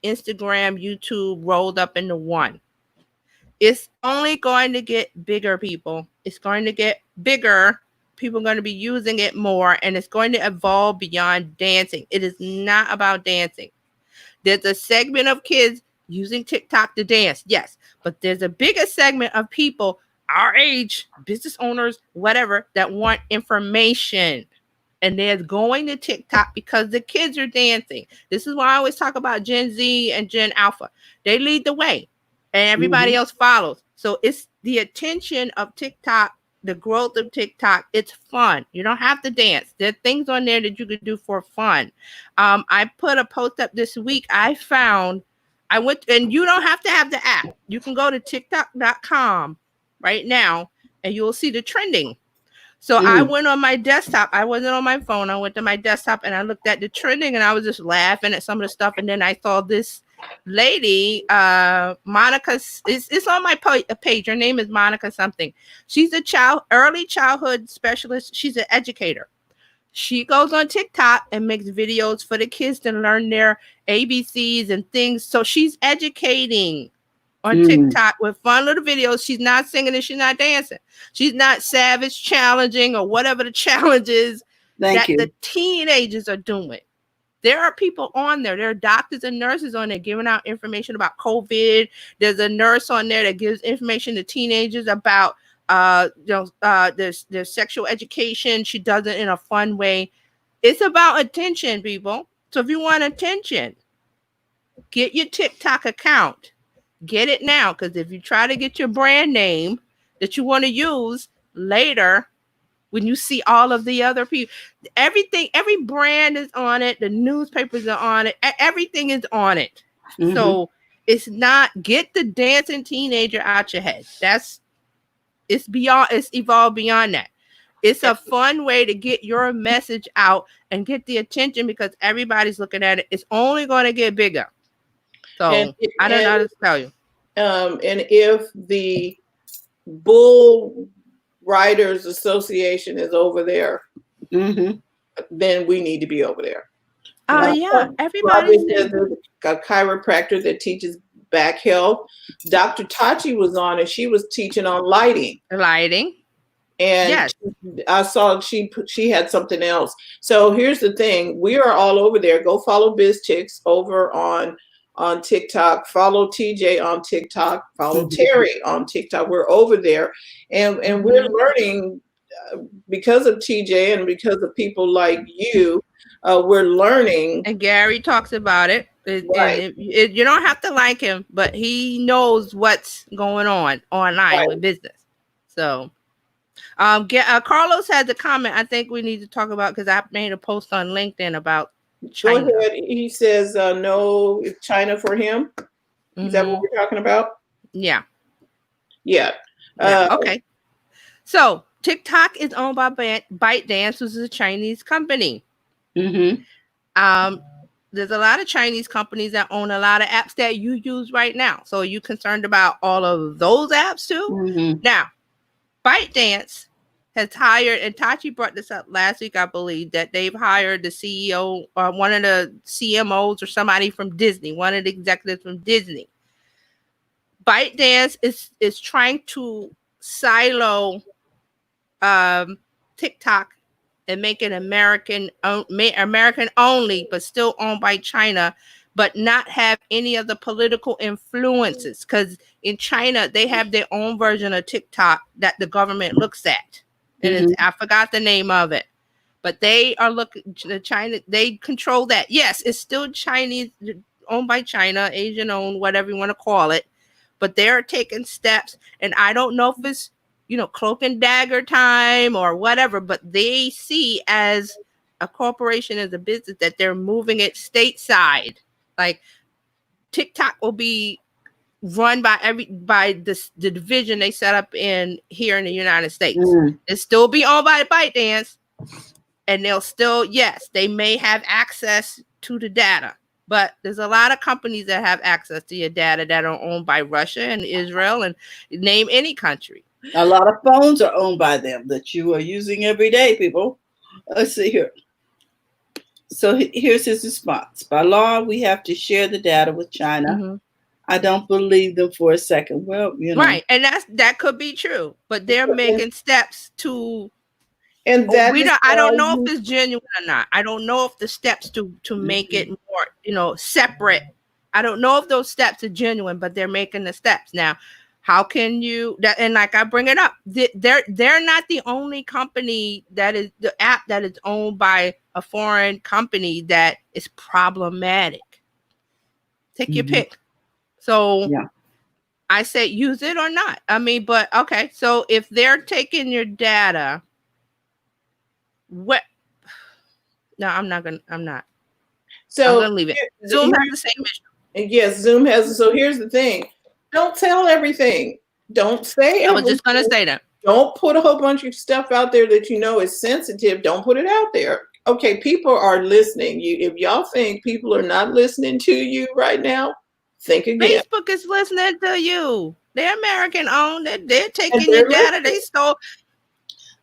Instagram, YouTube rolled up into one. It's only going to get bigger, people. It's going to get bigger. People are going to be using it more, and it's going to evolve beyond dancing. It is not about dancing. There's a segment of kids using TikTok to dance, yes, but there's a bigger segment of people our age, business owners, whatever, that want information. And they're going to TikTok because the kids are dancing. This is why I always talk about Gen Z and Gen Alpha. They lead the way and everybody else follows. So it's the attention of TikTok, the growth of TikTok. It's fun. You don't have to dance. There are things on there that you can do for fun. I put a post up this week. I went, and you don't have to have the app. You can go to TikTok.com right now and you'll see the trending. So I went on my desktop. I wasn't on my phone. I went to my desktop and I looked at the trending and I was just laughing at some of the stuff. And then I saw this lady, Monica. It's on my page. Her name is Monica something. She's a early childhood specialist. She's an educator. She goes on TikTok and makes videos for the kids to learn their ABCs and things. So she's educating on TikTok with fun little videos. She's not singing and she's not dancing. She's not savage challenging or whatever the challenge is the teenagers are doing. There are people on there. There are doctors and nurses on there giving out information about COVID. There's a nurse on there that gives information to teenagers about their sexual education. She does it in a fun way. It's about attention, people. So if you want attention, get your TikTok account. Get it now, because if you try to get your brand name that you want to use later, when you see all of the other people, every brand is on it. The newspapers are on it. Everything is on it. So it's not, get the dancing teenager out your head. It's evolved beyond that. It's a fun way to get your message out and get the attention because everybody's looking at it. It's only going to get bigger. So I don't know how to tell you. And if the Bull Riders Association is over there, then we need to be over there. Yeah, everybody's there. A chiropractor that teaches back health. Dr. Tachi was on and she was teaching on lighting. And yes. I saw she had something else. So here's the thing. We are all over there. Go follow BizChix over on TikTok. Follow TJ on TikTok. Follow Terry on TikTok. We're over there. And we're learning because of TJ and because of people like you. We're learning. And Gary talks about it. Right. You don't have to like him, but he knows what's going on online with business. So Carlos has a comment I think we need to talk about because I made a post on LinkedIn about China. Go ahead. He says no China for him. Is that what we're talking about? Yeah. Okay. So TikTok is owned by ByteDance, which is a Chinese company. There's a lot of Chinese companies that own a lot of apps that you use right now. So are you concerned about all of those apps too? Now, ByteDance has hired, and Tachi brought this up last week, I believe, that they've hired the CEO or one of the CMOs or somebody from Disney, one of the executives from Disney. ByteDance is trying to silo TikTok and make it American only, but still owned by China, but not have any of the political influences. Because in China, they have their own version of TikTok that the government looks at. And it's, I forgot the name of it. But they are looking to China, they control that. Yes, it's still Chinese, owned by China, Asian owned, whatever you want to call it. But they're taking steps. And I don't know if it's, cloak and dagger time or whatever, but they see as a corporation, as a business, that they're moving it stateside. Like TikTok will be run by the division they set up here in the United States. It still be owned by ByteDance, and they'll still, yes, they may have access to the data, but there's a lot of companies that have access to your data that are owned by Russia and Israel, and name any country. A lot of phones are owned by them that you are using every day, people. Let's see here. So here's his response. By law, we have to share the data with China. I don't believe them for a second. Well, right, and that could be true, but they're making steps to. And that I don't know if it's genuine or not. I don't know if the steps to make it more, separate. I don't know if those steps are genuine, but they're making the steps now. How can you that? And like I bring it up, they're not the only company that is the app that is owned by a foreign company that is problematic. Take your pick. So I say use it or not. I mean, but okay. So if they're taking your data, what? No, I'm not. So I'm gonna leave it. Zoom has the same issue. Yes, Zoom has. So here's the thing. Don't tell everything. Don't say everything. I was just going to say that. Don't put a whole bunch of stuff out there that is sensitive. Don't put it out there. Okay, people are listening. If y'all think people are not listening to you right now, think again. Facebook is listening to you. They're American owned. They're taking your data. They stole.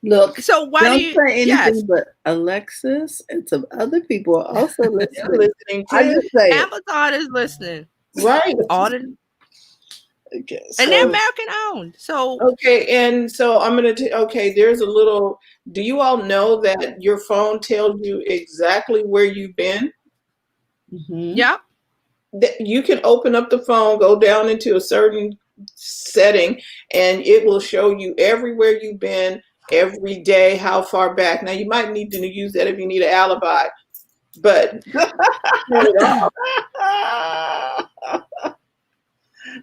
Look, so why don't do you say anything but Alexis and some other people are also listening. I just say Amazon is listening. Right. Okay, and they're American owned. So okay, and so I'm gonna there's a little. Do you all know that your phone tells you exactly where you've been? Yep. That you can open up the phone, go down into a certain setting, and it will show you everywhere you've been every day, how far back. Now you might need to use that if you need an alibi, but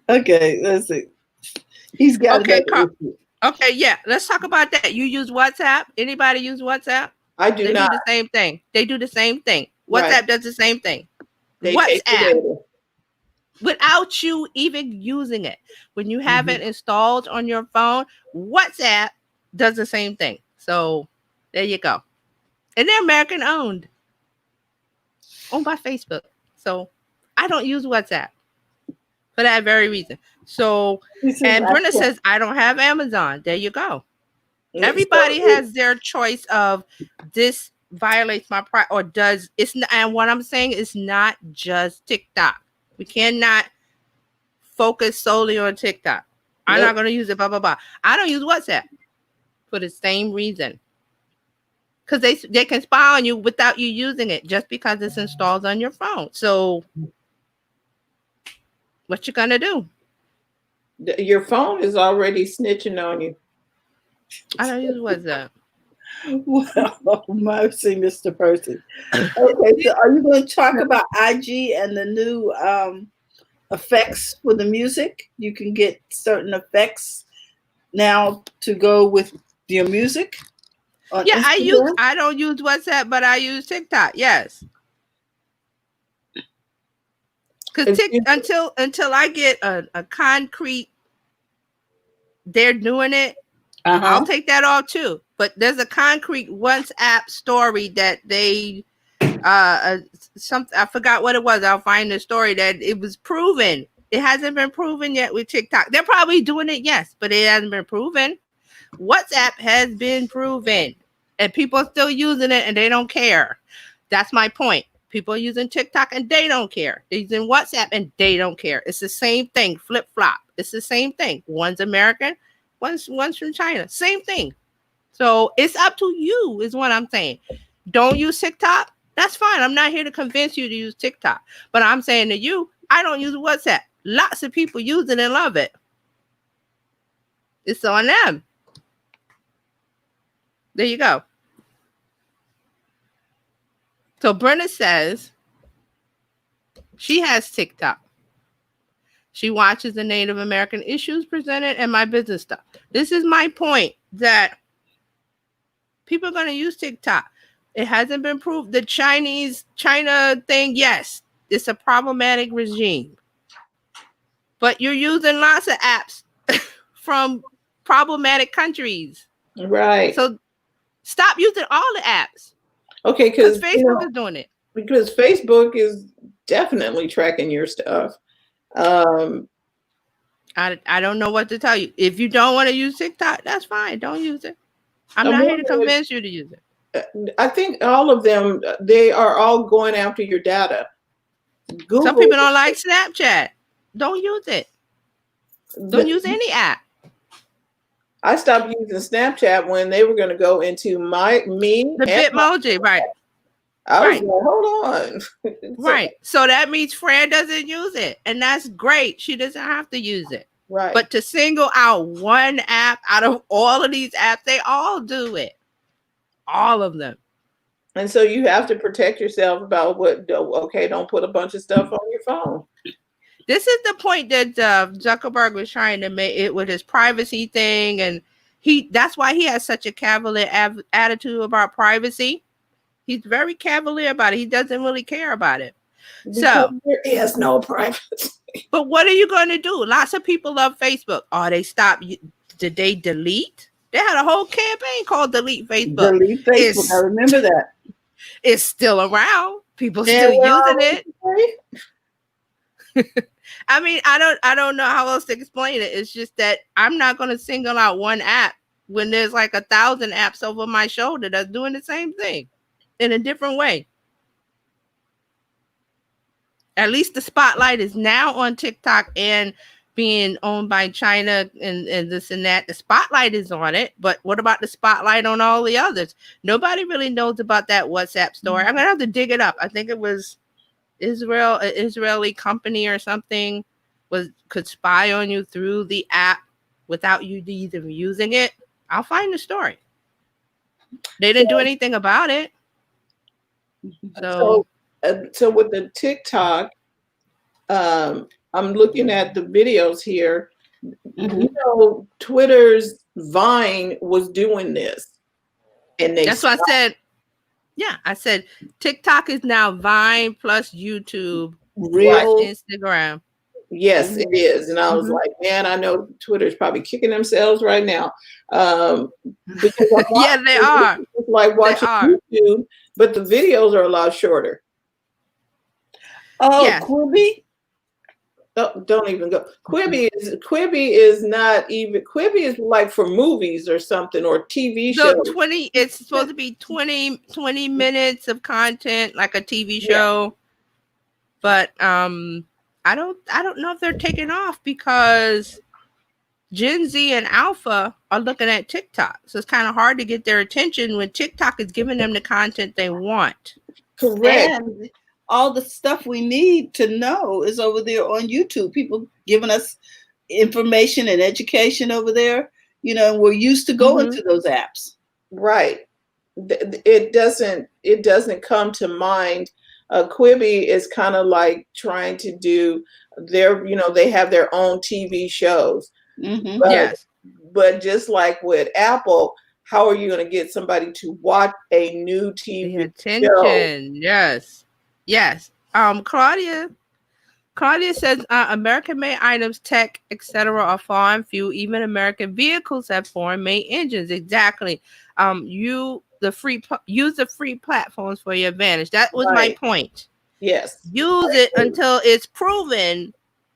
okay, let's see. He's got okay, yeah. Let's talk about that. You use WhatsApp? Anybody use WhatsApp? I do not. Do the same thing. They do the same thing. WhatsApp does the same thing. WhatsApp, without you even using it, when you have it installed on your phone, WhatsApp does the same thing. So there you go. And they're American owned by Facebook. So I don't use WhatsApp for that very reason. So, and Brenda says, I don't have Amazon. There you go. Everybody has their choice of this violates my pride or does. It's not, and what I'm saying is not just TikTok. We cannot focus solely on TikTok. I'm not going to use it, blah, blah, blah. I don't use WhatsApp for the same reason. Because they can spy on you without you using it just because it's installed on your phone. So what you gonna do? Your phone is already snitching on you. I don't use WhatsApp. Well, mercy, Mr. Percy. Okay, so are you going to talk about IG and the new effects for the music? You can get certain effects now to go with your music. Yeah, Instagram? I don't use WhatsApp, but I use TikTok. Yes. Because until I get a concrete, they're doing it. I'll take that off too. But there's a concrete WhatsApp story that they I forgot what it was. I'll find the story that it was proven. It hasn't been proven yet with TikTok. They're probably doing it, yes, but it hasn't been proven. WhatsApp has been proven, and people are still using it, and they don't care. That's my point. People are using TikTok, and they don't care. They're using WhatsApp, and they don't care. It's the same thing, flip-flop. It's the same thing. One's American, one's from China. Same thing. So it's up to you, is what I'm saying. Don't use TikTok. That's fine. I'm not here to convince you to use TikTok. But I'm saying to you, I don't use WhatsApp. Lots of people use it and love it. It's on them. There you go. So Brenda says she has TikTok. She watches the Native American issues presented and my business stuff. This is my point, that people are going to use TikTok. It hasn't been proved. The China thing, yes, it's a problematic regime. But you're using lots of apps from problematic countries. Right. So stop using all the apps. Okay, because Facebook is doing it. Because Facebook is definitely tracking your stuff. I don't know what to tell you. If you don't want to use TikTok, that's fine. Don't use it. I'm not here to convince you to use it. I think all of them, they are all going after your data. Google, some people don't like Snapchat. Don't use it. Don't use any app. I stopped using Snapchat when they were going to go into the Bitmoji, right? I was like, hold on. Right. So that means Fran doesn't use it. And that's great. She doesn't have to use it. Right. But to single out one app out of all of these apps, they all do it. All of them. And so you have to protect yourself about don't put a bunch of stuff on your phone. This is the point that Zuckerberg was trying to make it with his privacy thing. And that's why he has such a cavalier attitude about privacy. He's very cavalier about it. He doesn't really care about it. Because so there is no privacy. But what are you going to do? Lots of people love Facebook. Oh, they stopped. Did they delete? They had a whole campaign called Delete Facebook. Delete Facebook. I remember that. It's still around. People still using it. I mean, I don't know how else to explain it. It's just that I'm not going to single out one app when there's like 1,000 apps over my shoulder that's doing the same thing in a different way. At least the spotlight is now on TikTok and being owned by China and this and that. The spotlight is on it, but what about the spotlight on all the others? Nobody really knows about that WhatsApp story. I'm gonna have to dig it up. I think it was an Israeli company or something could spy on you through the app without you even using it. I'll find the story. They didn't do anything about it. So with the TikTok, I'm looking at the videos here. Mm-hmm. You know, Twitter's Vine was doing this, and that's what I said. Yeah, I said TikTok is now Vine plus YouTube, Real Instagram. Yes, it is. And I was like, man, I know Twitter's probably kicking themselves right now. Because yeah, they are. It's like watching YouTube, but the videos are a lot shorter. Oh, yeah. Quibi? Oh, don't even go. Quibi is not even. Quibi is like for movies or something or TV shows. So it's supposed to be 20 minutes of content like a TV show. But I don't know if they're taking off because Gen Z and Alpha are looking at TikTok. So it's kind of hard to get their attention when TikTok is giving them the content they want. Correct. And all the stuff we need to know is over there on YouTube. People giving us information and education over there. You know, we're used to going to those apps. Right. It doesn't come to mind. Quibi is kind of like trying to do they have their own TV shows. Mm-hmm. But just like with Apple, how are you going to get somebody to watch a new TV show? Yes. Claudia says American-made items, tech, etc. are far and few. Even American vehicles have foreign-made engines. Exactly. Use the free platforms for your advantage. That was my point. Yes. Use it until it's proven.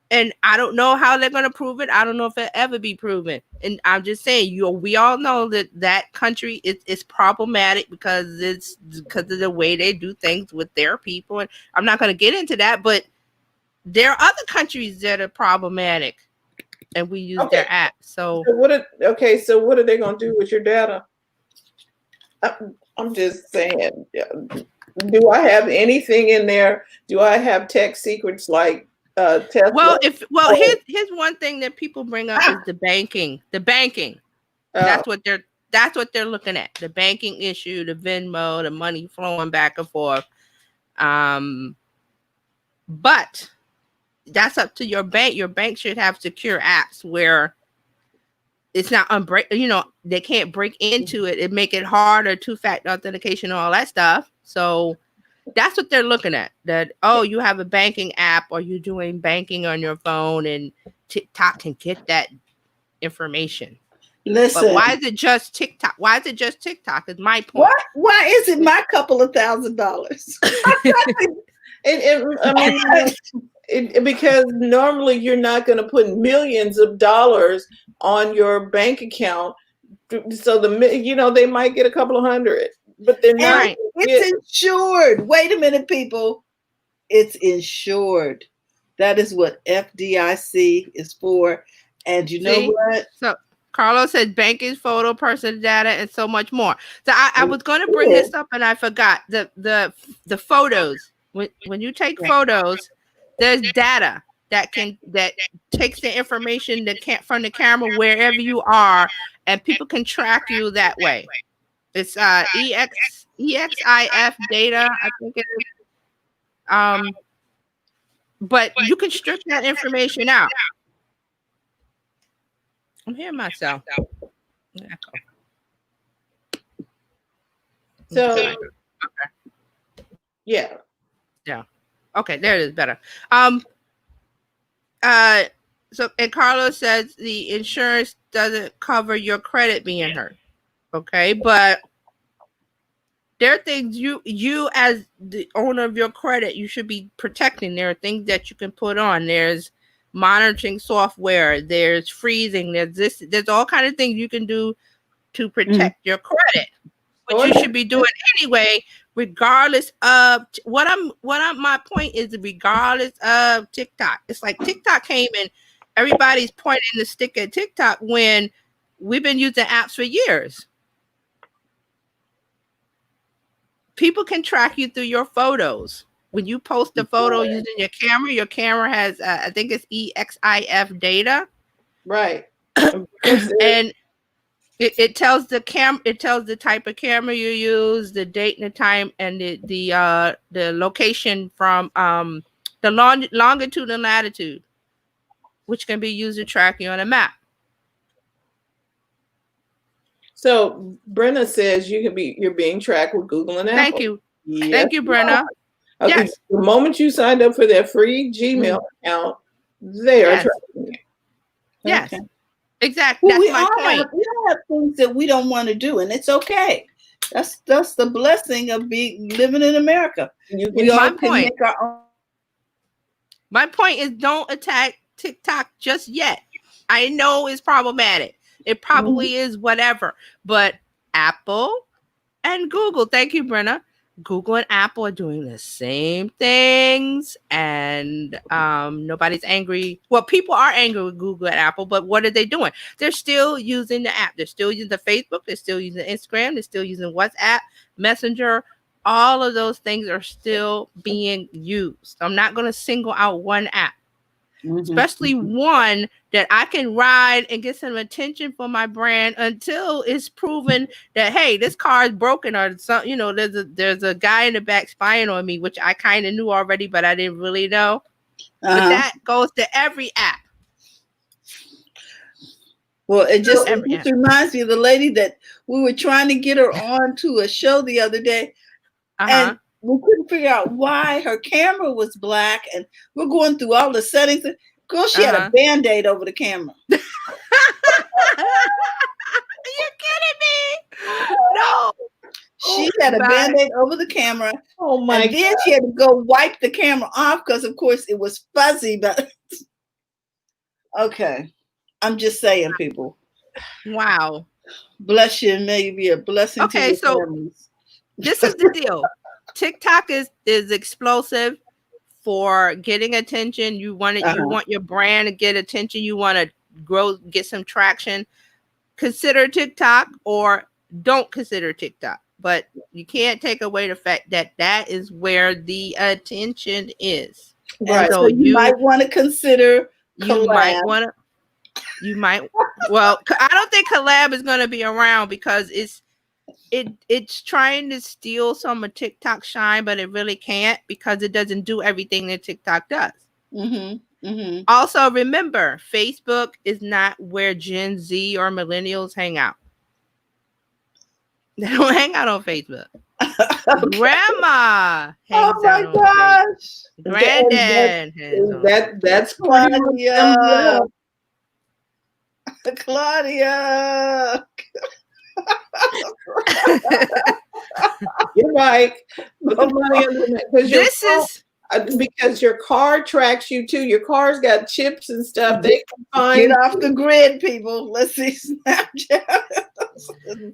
And I don't know how they're going to prove it. I don't know if it'll ever be proven. And I'm just saying, we all know that country is problematic because of the way they do things with their people. And I'm not going to get into that, but there are other countries that are problematic, and we use their apps. So what are they going to do with your data? I'm just saying. Do I have anything in there? Do I have tech secrets like Tesla? Well, here's one thing that people bring up is the banking. The banking. That's what they're looking at. The banking issue, the Venmo, the money flowing back and forth. But that's up to your bank. Your bank should have secure apps where it's not they can't break into it and make it harder, two-factor authentication, all that stuff. So that's what they're looking at. That, you have a banking app, or you're doing banking on your phone, and TikTok can get that information. Listen, but why is it just TikTok? Why is it just TikTok? Is my point. Why is it my couple of $1,000s? Because normally you're not going to put millions of dollars on your bank account, so they might get a couple of hundred, but they're not. Right. It's insured. Wait a minute, people. It's insured. That is what FDIC is for. And you know what? So Carlos said banking, photo, personal data, and so much more. So I was going to bring this up and I forgot. The photos. When you take photos, there's data that takes the information from the camera wherever you are, and people can track you that way. It's EXIF data, I think it is. But you can strip that information out. I'm hearing myself. So, okay. Yeah. Okay, there it is better. So, and Carlos says the insurance doesn't cover your credit being hurt. Okay, but there are things you as the owner of your credit, you should be protecting. There are things that you can put on. There's monitoring software, there's freezing, there's all kinds of things you can do to protect your credit, which you should be doing anyway, regardless of my point is, regardless of TikTok. It's like TikTok came and everybody's pointing the stick at TikTok when we've been using apps for years. People can track you through your photos. When you post a photo using your camera has, I think it's EXIF data. Right. And it tells the type of camera you use, the date and the time, and the location from the longitude and latitude, which can be used to track you on a map. So Brenna says you're being tracked with Google and Apple. Thank you. Yes. Thank you, Brenna. Okay. Yes. The moment you signed up for their free Gmail account, they are tracking you. Yes. Okay. Exactly. Well, that's my point. We all have things that we don't want to do, and it's okay. That's the blessing of living in America. My point is, don't attack TikTok just yet. I know it's problematic. It probably is whatever, but Apple and Google, thank you, Brenna. Google and Apple are doing the same things, and nobody's angry. Well, people are angry with Google and Apple, but what are they doing? They're still using the app. They're still using the Facebook. They're still using Instagram. They're still using WhatsApp, Messenger. All of those things are still being used. I'm not going to single out one app. Especially one that I can ride and get some attention for my brand until it's proven that, hey, this car is broken, or some, there's a guy in the back spying on me, which I kind of knew already, but I didn't really know. But that goes to every app. Well, it just reminds me of the lady that we were trying to get her on to a show the other day, and we couldn't figure out why her camera was black, and we're going through all the settings. Girl, she had a Band-Aid over the camera. Are you kidding me? No. She had a Band-Aid over the camera. Oh my God. Then she had to go wipe the camera off because, of course, it was fuzzy. But okay. I'm just saying, people. Wow. Bless you, and may you be a blessing to your families. This is the deal. TikTok is explosive for getting attention. You want your brand to get attention. You want to get some traction. Consider TikTok or don't consider TikTok. but you can't take away the fact that that is where the attention is. Right. And so you might want to consider you might collab. want to you might well I don't think collab is going to be around because it's trying to steal some of TikTok shine, but it really can't because it doesn't do everything that TikTok does. Also, remember, Facebook is not where Gen Z or millennials hang out. They don't hang out on Facebook. Okay. Grandma hangs out on Facebook. Granddad hangs on Facebook. That's Claudia. Claudia. You're right. Put the money in the because your car tracks you too. Your car's got chips and stuff. They can find get off the grid, people. Let's see Snapchat.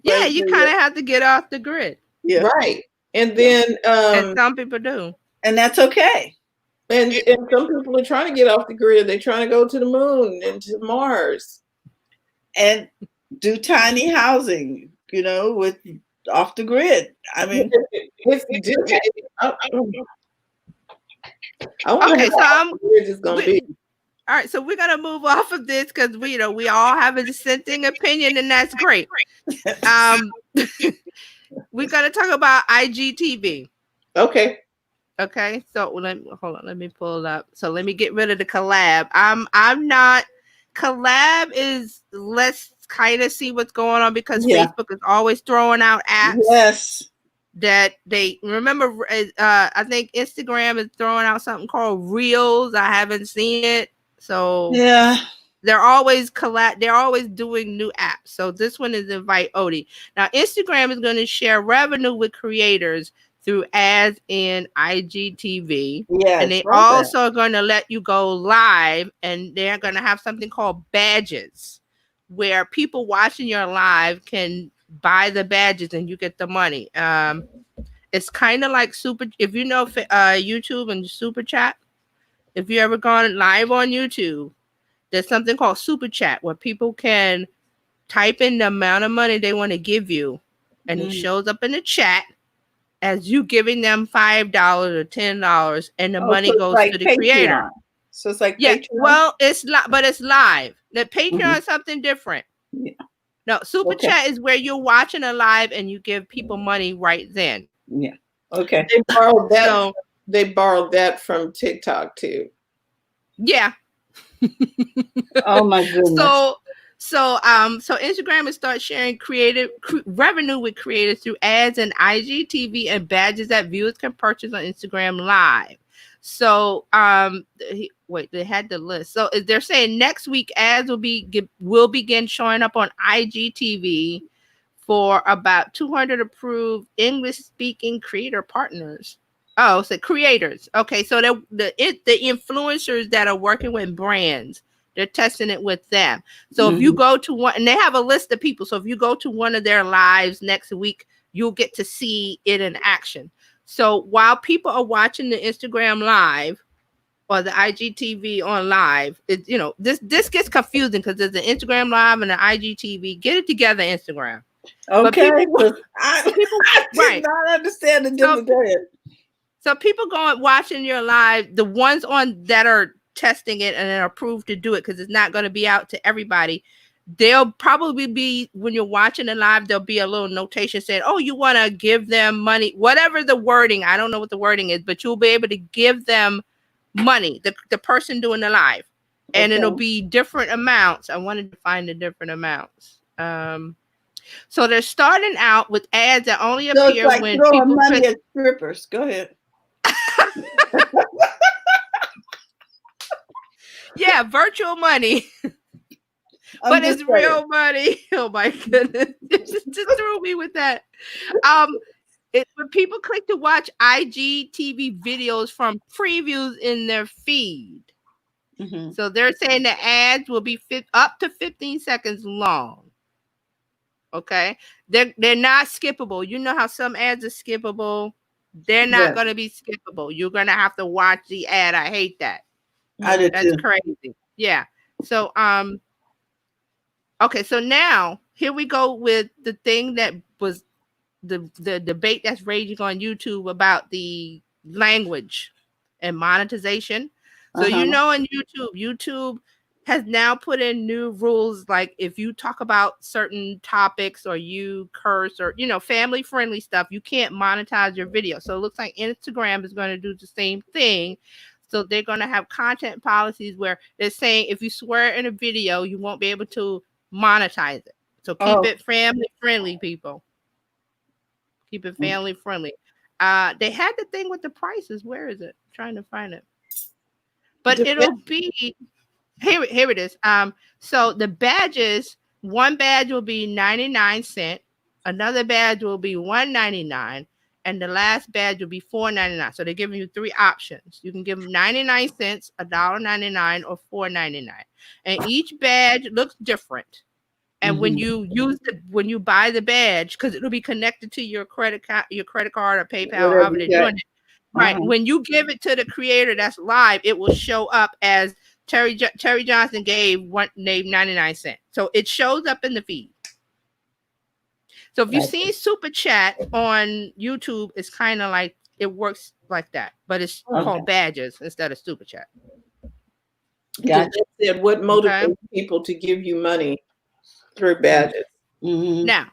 Yeah, you kind of have to get off the grid. Yeah. Right. And then and some people do. And that's okay. And some people are trying to get off the grid. They're trying to go to the moon and to Mars. And do tiny housing, with off the grid. I mean, okay, so all right, so we're gonna move off of this because we all have a dissenting opinion, and that's great. We're gonna talk about IGTV. Okay. Okay, so let me pull it up. So let me get rid of the collab. I'm not. Collab is let's kind of see what's going on because Facebook is always throwing out apps. Yes. That they remember. I think Instagram is throwing out something called Reels. I haven't seen it, so yeah, they're always They're always doing new apps. So this one is Invite Odie. Now Instagram is going to share revenue with creators through ads in IGTV. Yeah, and they also are going to let you go live, and they're going to have something called badges, where people watching your live can buy the badges and you get the money. It's kind of like if you know YouTube and Super Chat. If you ever gone live on YouTube, there's something called Super Chat where people can type in the amount of money they want to give you, and it shows up in the chat as you giving them $5 or $10, and the money goes to the Patreon. Creator. So it's like Patreon? Well, it's live. The Patreon is something different. Yeah. No, Super Chat is where you're watching a live and you give people money right then. Yeah. Okay. They borrowed that from TikTok too. Yeah. Oh my goodness. So Instagram will start sharing revenue with creators through ads and IGTV and badges that viewers can purchase on Instagram Live. So they had the list. So they're saying next week ads will begin showing up on IGTV for about 200 approved English speaking creator partners. Oh, so creators. Okay, so the influencers that are working with brands. They're testing it with them. So if you go to one, and they have a list of people. So if you go to one of their lives next week, you'll get to see it in action. So while people are watching the Instagram live or the IGTV on live, this gets confusing because there's an Instagram live and an IGTV. Get it together, Instagram. Okay. I did not understand the difference. So people watching your live, the ones on that are testing it and are approved to do it because it's not going to be out to everybody. They'll probably be, when you're watching the live, there'll be a little notation saying, oh, you want to give them money, whatever the wording. I don't know what the wording is, but you'll be able to give them money, the person doing the live, and it'll be different amounts. I wanted to find the different amounts. So they're starting out with ads that only appear when people money at strippers. Go ahead. Yeah, virtual money. But it's real money. Oh my goodness. It just threw me with that. When people click to watch IGTV videos from previews in their feed. So they're saying the ads will be up to 15 seconds long. Okay. They're not skippable. You know how some ads are skippable. They're not going to be skippable. You're going to have to watch the ad. I hate that. That's crazy. Yeah. So okay, so now here we go with the thing that was the debate that's raging on YouTube about the language and monetization. So Uh-huh. on YouTube has now put in new rules, like if you talk about certain topics or you curse or family friendly stuff, you can't monetize your video. So it looks like Instagram is going to do the same thing. So they're going to have content policies where they're saying if you swear in a video, you won't be able to monetize it. So keep it family friendly, people. Keep it family friendly. They had the thing with the prices. Where is it? I'm trying to find it. But it'll be here it is. So the badges, one badge will be 99 cents, another badge will be $1.99, and the last badge will be $4.99. So they're giving you three options. You can give them 99 cents, $1.99, or $4.99. And each badge looks different. And when you buy the badge, because it'll be connected to your credit card or PayPal, however they're doing it. Right. When you give it to the creator that's live, it will show up as Terry Johnson gave 99 cents. So it shows up in the feed. So if you see Super Chat on YouTube, it's kind of like it works like that, but it's called badges instead of Super Chat. Gotcha. What motivates people to give you money through badges? Now,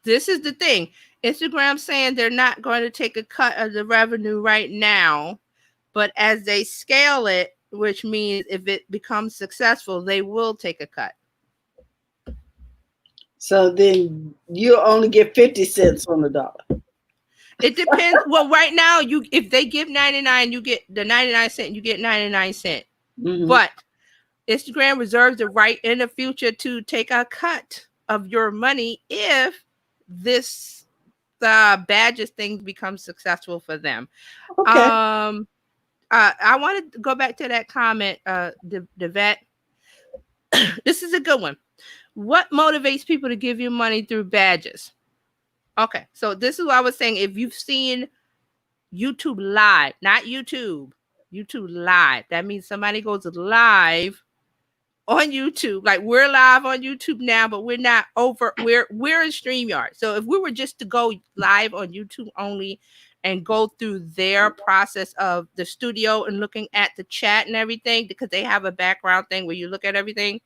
this is the thing. Instagram saying they're not going to take a cut of the revenue right now, but as they scale it, which means if it becomes successful, they will take a cut. So then you only get 50 cents on the dollar. It depends. Well, right now, if they give 99, you get the 99 cent, you get 99 cents. But Instagram reserves the right in the future to take a cut of your money if the badges thing becomes successful for them. I want to go back to that comment, the vet. This is a good one. What motivates people to give you money through badges? Okay, so this is what I was saying. If you've seen YouTube live, not YouTube live, that means somebody goes live on YouTube. Like we're live on YouTube now, but we're not over. We're in StreamYard. So if we were just to go live on YouTube only and go through their process of the studio and looking at the chat and everything, because they have a background thing where you look at everything,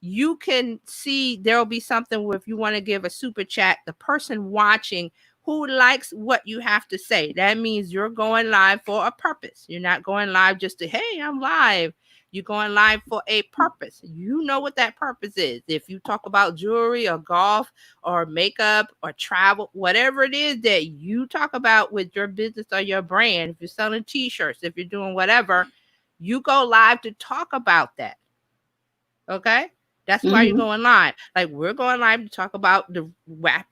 you can see there'll be something where if you want to give a super chat, the person watching who likes what you have to say, that means you're going live for a purpose. You're not going live just to, hey, I'm live. You're going live for a purpose. You know what that purpose is. If you talk about jewelry or golf or makeup or travel, whatever it is that you talk about with your business or your brand, if you're selling t-shirts, if you're doing whatever, you go live to talk about that. Okay? That's why you're going live. Like we're going live to talk about the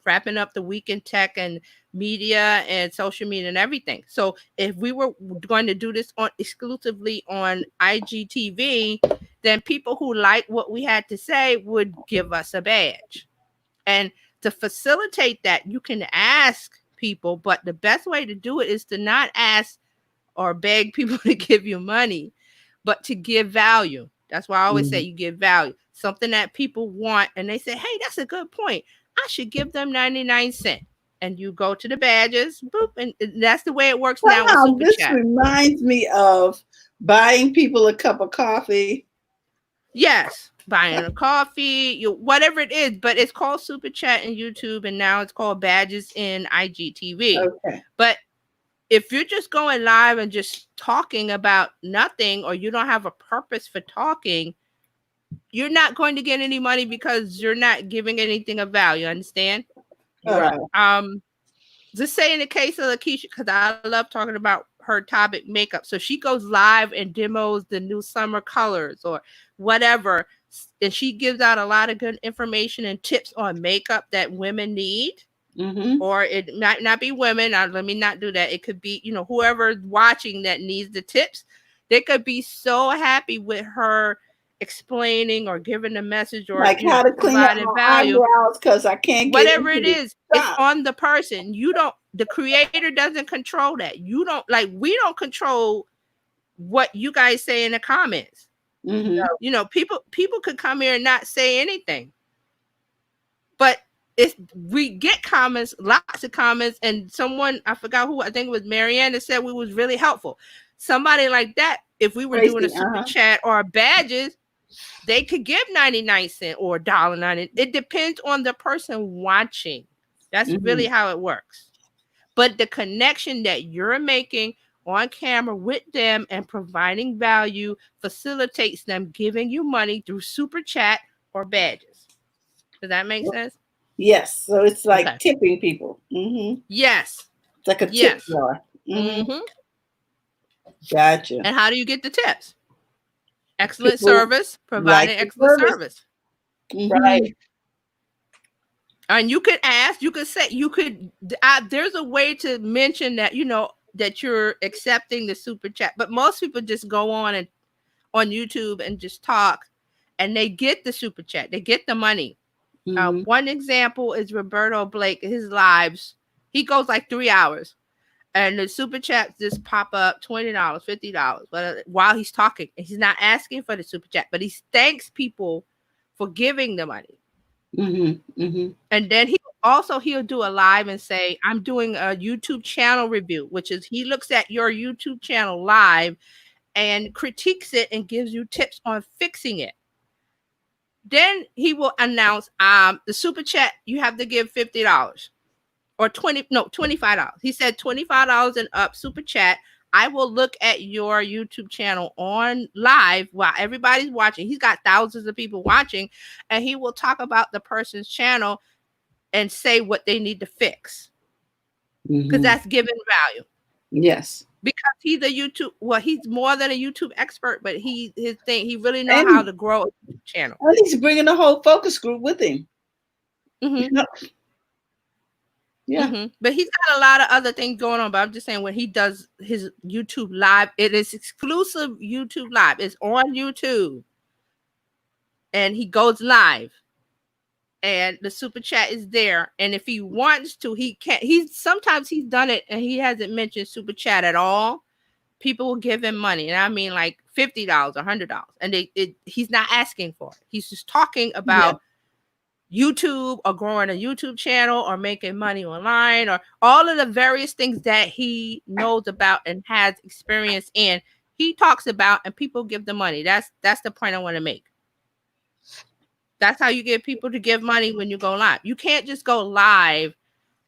wrapping up the week in tech and media and social media and everything. So if we were going to do this exclusively on IGTV, then people who like what we had to say would give us a badge. And to facilitate that, you can ask people, but the best way to do it is to not ask or beg people to give you money, but to give value. That's why I always say you give value. Something that people want, and they say, hey, that's a good point. I should give them 99 cents. And you go to the badges, boop, and that's the way it works now with Super This Chat. reminds me of buying people a cup of coffee. Yes, buying a coffee, whatever it is, but it's called Super Chat in YouTube, and now it's called badges in IGTV. Okay. But if you're just going live and just talking about nothing, or you don't have a purpose for talking, you're not going to get any money because you're not giving anything of value. Understand? Right. Just say in the case of Lakeisha, because I love talking about her topic makeup. So she goes live and demos the new summer colors or whatever. And she gives out a lot of good information and tips on makeup that women need. Or it might not be women. Let me not do that. It could be, whoever's watching that needs the tips. They could be so happy with her explaining or giving a message or like how to clean up my eyebrows because I can't get whatever it is. It's on the person. The creator doesn't control that. We don't control what you guys say in the comments. People could come here and not say anything, but we get comments, lots of comments, and someone, I forgot who, I think it was Marianne, that said we was really helpful. Somebody like that, if we were doing a super chat or badges, they could give 99 cents or $1.90. It depends on the person watching. That's really how it works. But the connection that you're making on camera with them and providing value facilitates them giving you money through super chat or badges. Does that make sense? Yes. So it's like tipping people. Yes. It's like a tip jar. Gotcha. And how do you get the tips? Excellent service, providing excellent service. Right. And you could ask, you could say, there's a way to mention that, that you're accepting the super chat, but most people just go on YouTube and just talk, and they get the super chat, they get the money. One example is Roberto Blake, his lives, he goes like 3 hours, and the super chats just pop up $20, $50, while he's talking. And he's not asking for the super chat, but he thanks people for giving the money. And then he'll do a live and say, I'm doing a YouTube channel review, which is he looks at your YouTube channel live and critiques it and gives you tips on fixing it. Then he will announce the super chat, you have to give $50 or $25. He said $25 and up super chat. I will look at your YouTube channel on live while everybody's watching. He's got thousands of people watching, and he will talk about the person's channel and say what they need to fix. Because that's giving value. Yes. Because he's he's more than a YouTube expert, but he really knows how to grow a YouTube channel. And he's bringing the whole focus group with him. Yeah. But he's got a lot of other things going on. But I'm just saying, when he does his YouTube live, it is exclusive YouTube live. It's on YouTube. And he goes live. And the super chat is there. And if he wants to, he can. Sometimes he's done it and he hasn't mentioned super chat at all. People will give him money. And I mean like $50 or $100. And he's not asking for it. He's just talking about YouTube or growing a YouTube channel or making money online or all of the various things that he knows about and has experience in. He talks about, and people give the money. That's the point I want to make. That's how you get people to give money when you go live. You can't just go live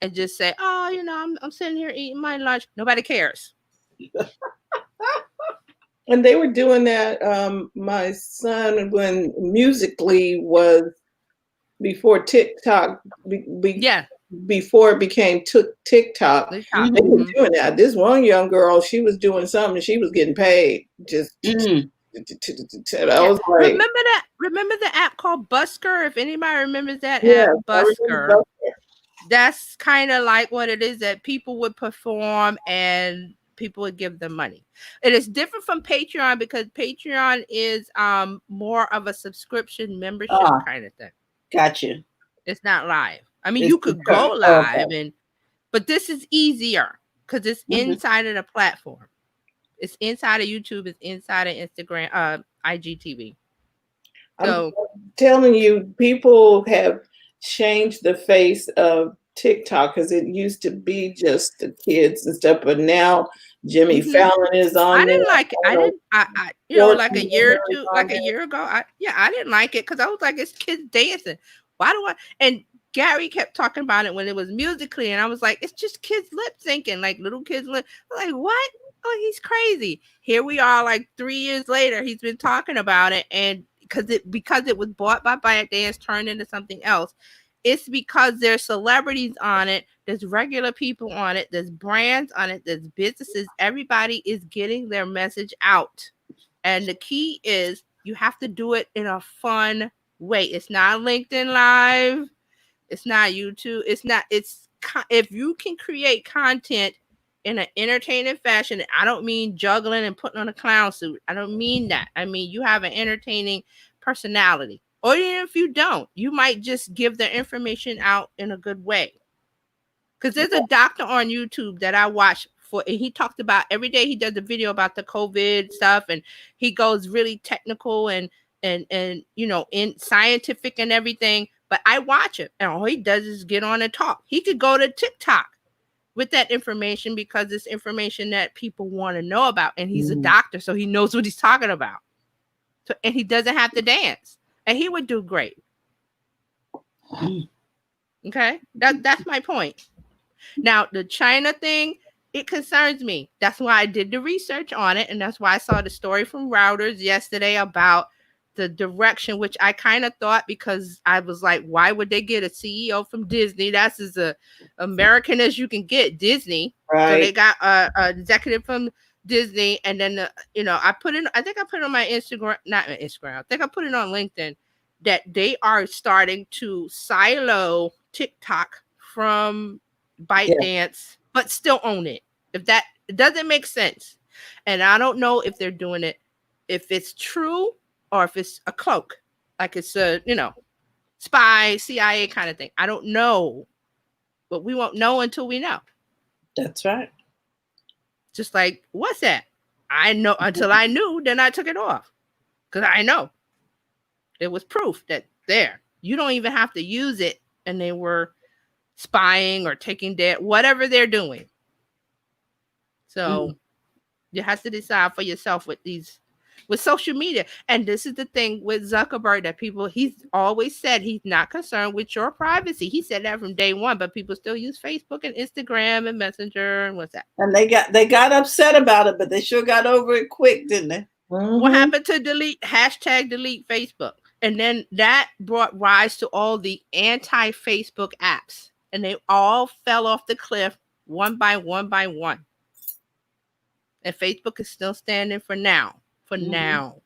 and just say, oh, I'm sitting here eating my lunch. Nobody cares. And they were doing that. My son, when Musical.ly was before TikTok, before it became TikTok, they were doing that. This one young girl, she was doing something. She was getting paid. Just I was like, remember the app called Busker? If anybody remembers that app, Busker. That's kind of like what it is, that people would perform and people would give them money. It is different from Patreon because Patreon is more of a subscription membership kind of thing. Gotcha. It's not live. I mean, you could go live, but this is easier because it's inside of the platform. It's inside of YouTube. It's inside of Instagram, IGTV. So I'm telling you, people have changed the face of TikTok because it used to be just the kids and stuff, but now Jimmy Fallon is on. I didn't like it. Like a year ago. I didn't like it because I was like, it's kids dancing. Why do I? And Gary kept talking about it when it was Musical.ly, and I was like, it's just kids lip syncing, like little kids lip. I'm like, what? Oh, he's crazy. Here we are, like 3 years later. He's been talking about it, and because it was bought by ByteDance, turned into something else. It's because there's celebrities on it, there's regular people on it, there's brands on it, there's businesses. Everybody is getting their message out. And the key is you have to do it in a fun way. It's not LinkedIn Live. It's not YouTube. If you can create content in an entertaining fashion, I don't mean juggling and putting on a clown suit. I don't mean that. I mean, you have an entertaining personality. Or even if you don't, you might just give the information out in a good way. Because there's a doctor on YouTube that I watch for, and he talked about every day he does a video about the COVID stuff, and he goes really technical and in scientific and everything. But I watch him, and all he does is get on and talk. He could go to TikTok with that information because it's information that people want to know about. And he's a doctor, so he knows what he's talking about. So, and he doesn't have to dance, and he would do great. Okay, that's my point. Now, the China thing, it concerns me. That's why I did the research on it, and that's why I saw the story from Reuters yesterday about the direction, which I kind of thought, because I was like, why would they get a CEO from Disney? That's as American as you can get, Disney. Right. So they got a executive from Disney, and then I think I put it on my Instagram, not my Instagram. I think I put it on LinkedIn, that they are starting to silo TikTok from ByteDance, but still own it. If that, it doesn't make sense, and I don't know if they're doing it, if it's true or if it's a cloak, like it's a spy CIA kind of thing. I don't know, but we won't know until we know. That's right. Just like WhatsApp, I know until I knew, then I took it off because I know it was proof that there you don't even have to use it, and they were spying or taking data, whatever they're doing. So you have to decide for yourself with social media. And this is the thing with Zuckerberg, that he's always said he's not concerned with your privacy. He said that from day one, but people still use Facebook and Instagram and Messenger and WhatsApp. And they got upset about it, but they sure got over it quick, didn't they? What happened to delete Facebook? And then that brought rise to all the anti-Facebook apps, and they all fell off the cliff one by one by one. And Facebook is still standing for now. For now.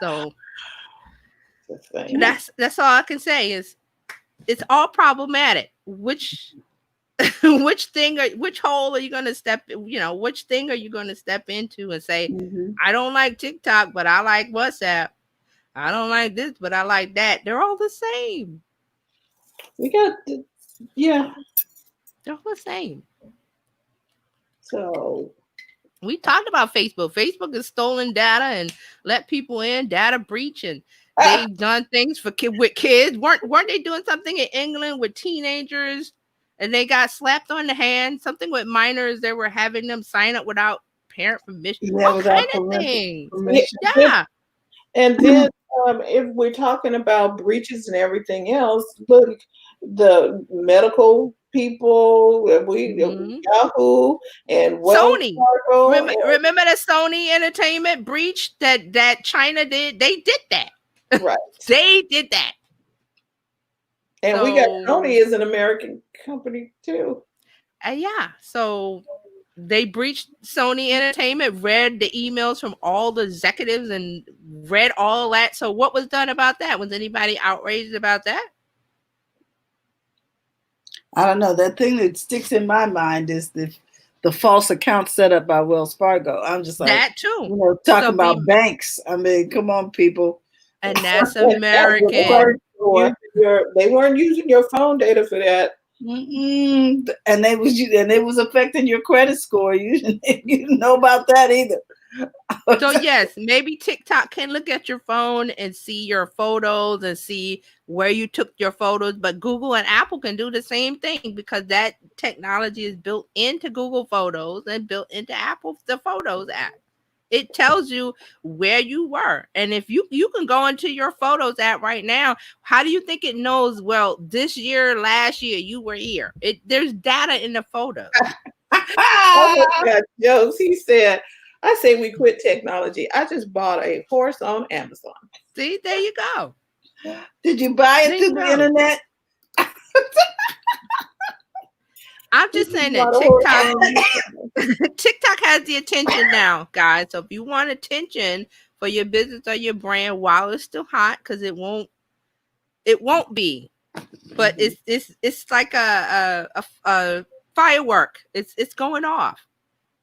So that's all I can say is it's all problematic. Which hole are you going to step, which thing are you going to step into and say, I don't like TikTok, but I like WhatsApp. I don't like this, but I like that. They're all the same. They're all the same. So we talked about Facebook. Facebook has stolen data and let people in, data breach, and they've done things with kids. Weren't they doing something in England with teenagers, and they got slapped on the hand? Something with minors, they were having them sign up without parent permission. What kind of thing? Yeah. And then if we're talking about breaches and everything else, look, the medical people, Yahoo and Sony. Remember the Sony Entertainment breach that China did? They did that. Right. They did that. And we got Sony as an American company too. Yeah. So they breached Sony Entertainment, read the emails from all the executives and read all that. So what was done about that? Was anybody outraged about that? I don't know. That thing that sticks in my mind is the false account set up by Wells Fargo. I'm just like, that too. Talking about banks. I mean, come on, people. And that's American. They weren't using your phone data for that. And it was affecting your credit score. You didn't know about that either. So yes, maybe TikTok can look at your phone and see your photos and see where you took your photos, but Google and Apple can do the same thing because that technology is built into Google Photos and built into the Photos app. It tells you where you were. And if you can go into your Photos app right now, how do you think it knows, well, this year, last year, you were here? There's data in the photos. Jokes. He said, I say we quit technology. I just bought a horse on Amazon. See, there you go. Did you buy it through the internet? I'm just saying that TikTok has the attention now, guys. So if you want attention for your business or your brand while it's still hot, because it won't be, but it's like a firework. It's going off.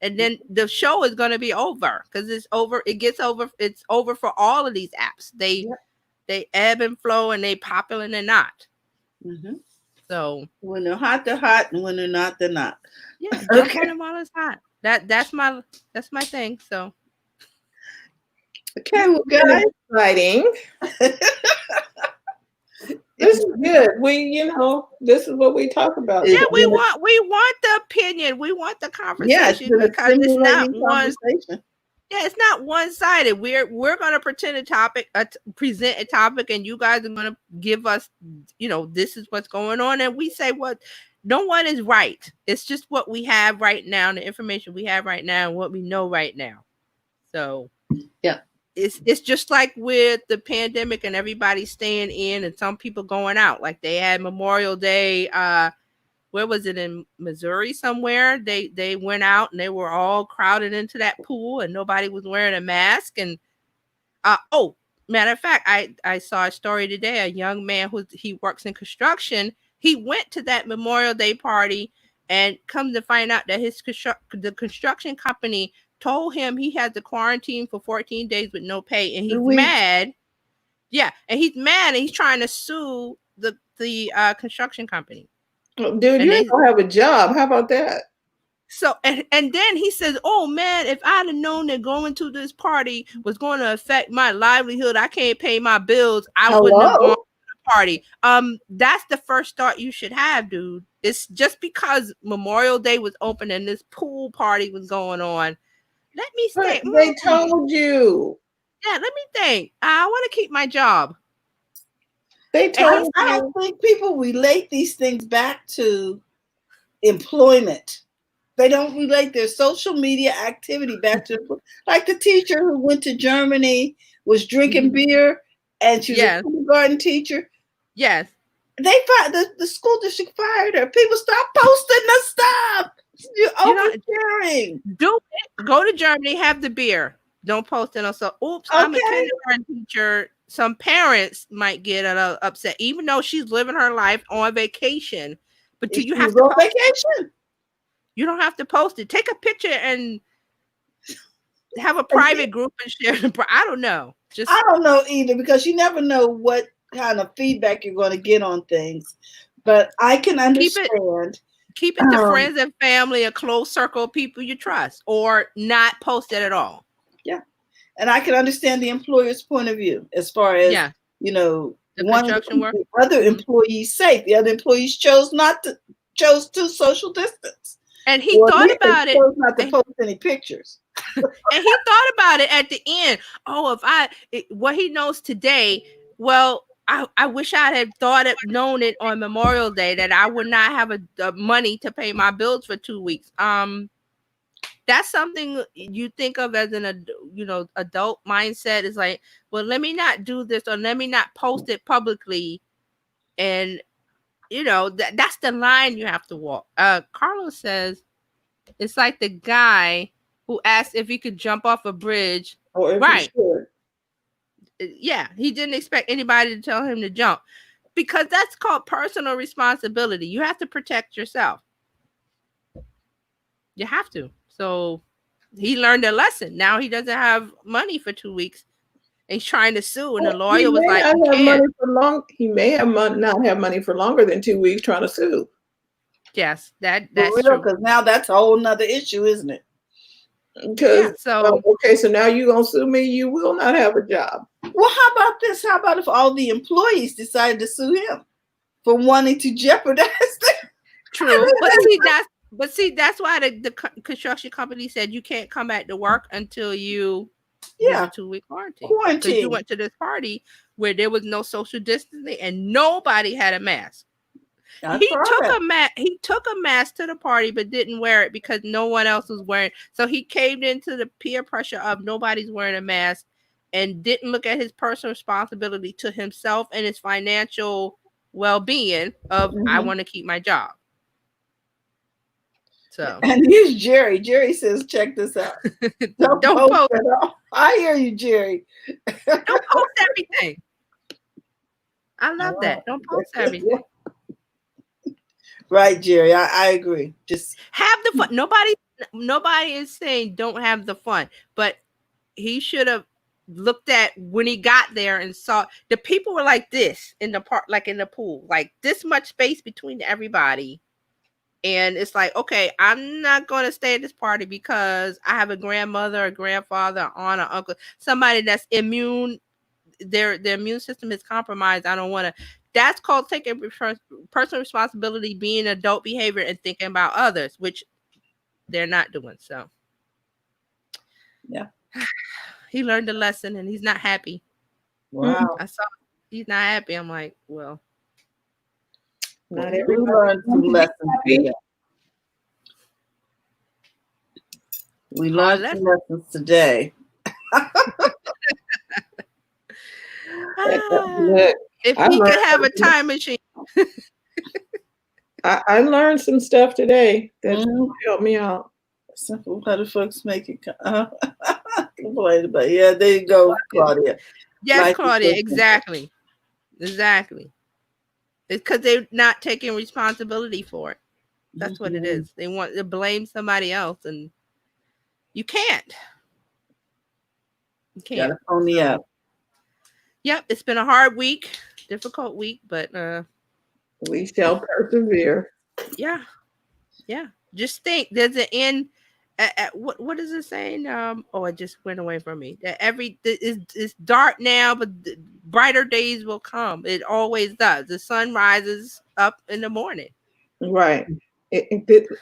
And then the show is going to be over because it's over. It gets over. It's over for all of these apps. They ebb and flow, and they popular and they're not. So when they're hot, they're hot, and when they're not, they're not. Yeah, jump on them while it's hot. That's my thing. So Okay, Well, guys, exciting. This is good. This is what we talk about. Yeah, It's we been a- want the opinion. We want the yeah, it's conversation been a because it's not stimulating one. conversation. Yeah, it's not one sided. We're gonna pretend a topic, present a topic, and you guys are gonna give us, this is what's going on, and we say what. No one is right. It's just what we have right now, the information we have right now, and what we know right now. So Yeah. It's just like with the pandemic and everybody staying in and some people going out. Like they had Memorial Day, where was it, in Missouri somewhere? They went out and they were all crowded into that pool and nobody was wearing a mask. And matter of fact, I saw a story today. A young man he works in construction. He went to that Memorial Day party and come to find out that the construction company told him he had to quarantine for 14 days with no pay, and he's mad. Yeah, and he's mad, and he's trying to sue the construction company. Dude, you don't have a job. How about that? So, and then he says, "Oh man, if I'd have known that going to this party was going to affect my livelihood, I can't pay my bills, I wouldn't have gone to the party." That's the first thought you should have, dude. It's just because Memorial Day was open and this pool party was going on. Let me stay. They told you. Yeah, let me think. I want to keep my job. They told you. I don't think people relate these things back to employment. They don't relate their social media activity back to, like the teacher who went to Germany, was drinking beer, and she was a kindergarten teacher. Yes. They fired the school district fired her. People stop posting the stuff. You're oversharing. Do it. Go to Germany, have the beer. Don't post it. Also, oops, I'm a kindergarten teacher. Some parents might get upset, even though she's living her life on vacation. But you have to go on vacation. You don't have to post it. Take a picture and have a private group and share. I don't know. I don't know either, because you never know what kind of feedback you're going to get on things. But I can understand. Keep it to friends and family, a close circle of people you trust, or not post it at all. Yeah. And I can understand the employer's point of view as far as, the one of the other employees safe. The other employees chose to social distance. And he thought about it. Chose not to post any pictures. And he thought about it at the end. Oh, what he knows today, well, I wish I had known it on Memorial Day, that I would not have the money to pay my bills for 2 weeks. That's something you think of as an adult mindset, is like, well, let me not do this, or let me not post it publicly. And that's the line you have to walk. Carlos says it's like the guy who asked if he could jump off a bridge. Or if he should. Yeah, he didn't expect anybody to tell him to jump, because that's called personal responsibility. You have to protect yourself. You have to. So he learned a lesson. Now he doesn't have money for 2 weeks. And he's trying to sue, and the lawyer was like, he may have not have money for longer than 2 weeks trying to sue. Yes, that's true. Because now that's a whole nother issue, isn't it? So now you're gonna sue me. You will not have a job. Well, how about this? How about if all the employees decided to sue him for wanting to jeopardize them? True, but see, that's why the construction company said you can't come back to work until you 2-week quarantine. Because you went to this party where there was no social distancing and nobody had a mask. He took a mask to the party but didn't wear it because no one else was wearing. So he caved into the peer pressure of nobody's wearing a mask and didn't look at his personal responsibility to himself and his financial well-being of I want to keep my job. So, and here's Jerry. Jerry says, check this out. Don't post it all. I hear you, Jerry. Don't post everything. I love that. Don't post everything. Right, Jerry. I agree. Just have the fun. Nobody is saying don't have the fun, but he should have looked at when he got there and saw the people were like this in the park, like in the pool, like this much space between everybody. And it's like, okay, I'm not going to stay at this party because I have a grandmother, a grandfather, aunt, or uncle, somebody that's immune. Their immune system is compromised. I don't want to. That's called taking personal responsibility, being adult behavior, and thinking about others, which they're not doing. So, yeah, he learned a lesson, and he's not happy. wow. I saw he's not happy. I'm like, well, Not We everybody learned some lessons happy. today. We learned some lessons today. Look, if I he could learned have a something. time machine. I learned some stuff today that Mhm. helped me out. Simple, how do folks make it? Complain about. Yeah, there you go, Claudia. Yes, Life is Claudia, so simple. exactly. It's because they're not taking responsibility for it. That's what it Mhm. is. They want to blame somebody else, and you can't. You can't. Gotta pony up. Yep, it's been a hard week, difficult week, but We shall persevere. yeah. Just think, there's an end. What is it saying? Oh, it just went away from me. That it's dark now, but brighter days will come. It always does. The sun rises up in the morning. Right.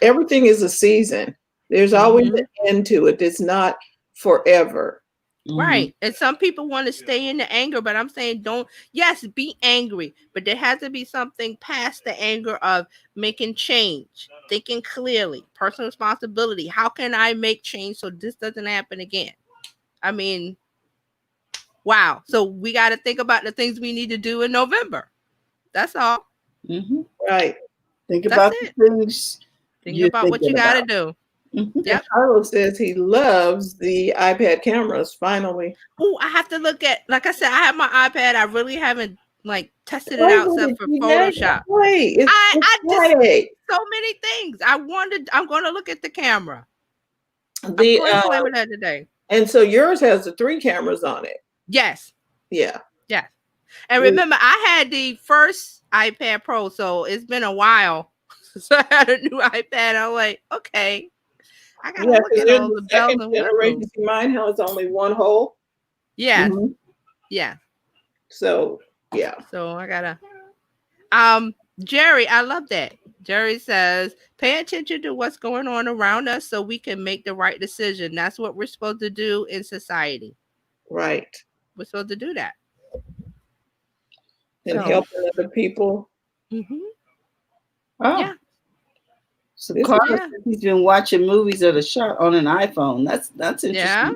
Everything is a season. There's always Mhm. an end to it. It's not forever. Right. And some people want to stay in the anger, but I'm saying yes, be angry, but there has to be something past the anger of making change, thinking clearly, personal responsibility. How can I make change so this doesn't happen again? I mean, wow. So we got to think about the things we need to do in November. That's all. Mhm. Right. Think That's about it. the things Think you're about what you thinking got to about. do. Mhm. Yep. Carlos says he loves the iPad cameras. Finally. Oh, I have to look at, like I said, I have my iPad. I really haven't tested it Play out with except it, for TJ. Photoshop. Play. I just play. so many things. I'm going to look at the camera. I'm The going to play with that today. and so yours has the 3 cameras on it. Yes. Yeah. And remember, I had the first iPad Pro, so it's been a while since I had a new iPad. I'm like, okay, I gotta look at all the bells second and generation. whistles. See, mine has only one hole. Yeah, Mhm. yeah. So yeah. So I gotta. Jerry, I love that. Jerry says, pay attention to what's going on around us so we can make the right decision. That's what we're supposed to do in society. Right. We're supposed to do that. And So. helping other people. Mhm. Oh. Yeah. So This- Carlos Yeah. says he's been watching movies that are shot on an iPhone. That's interesting. Yeah.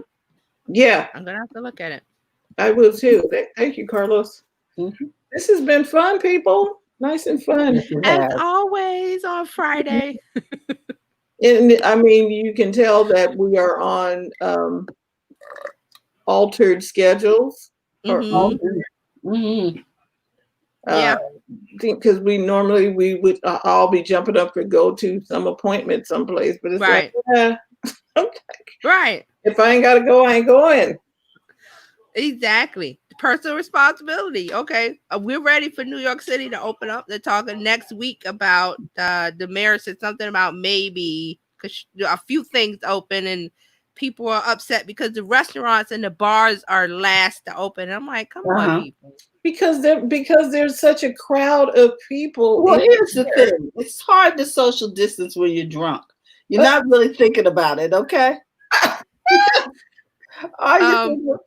Yeah, I'm gonna have to look at it. I will too. Thank you, Carlos. Mhm. This has been fun, people. Nice and fun. Yes, it As has. always on Friday. And I mean, you can tell that we are on altered schedules. Or Mhm. altered, Mhm. Yeah. because we normally we would all be jumping up to go to some appointment someplace, but it's Right. like, Right. if I ain't got to go, I ain't going. Exactly. Personal responsibility. Okay. We're ready for New York City to open up. They're talking next week about the mayor said something about maybe because a few things open and people are upset because the restaurants and the bars are last to open. I'm like, come on, people. Because there's such a crowd of people. Well, in here's the there. thing. It's hard to social distance when you're drunk. You're not really thinking about it, okay? Are you thinking-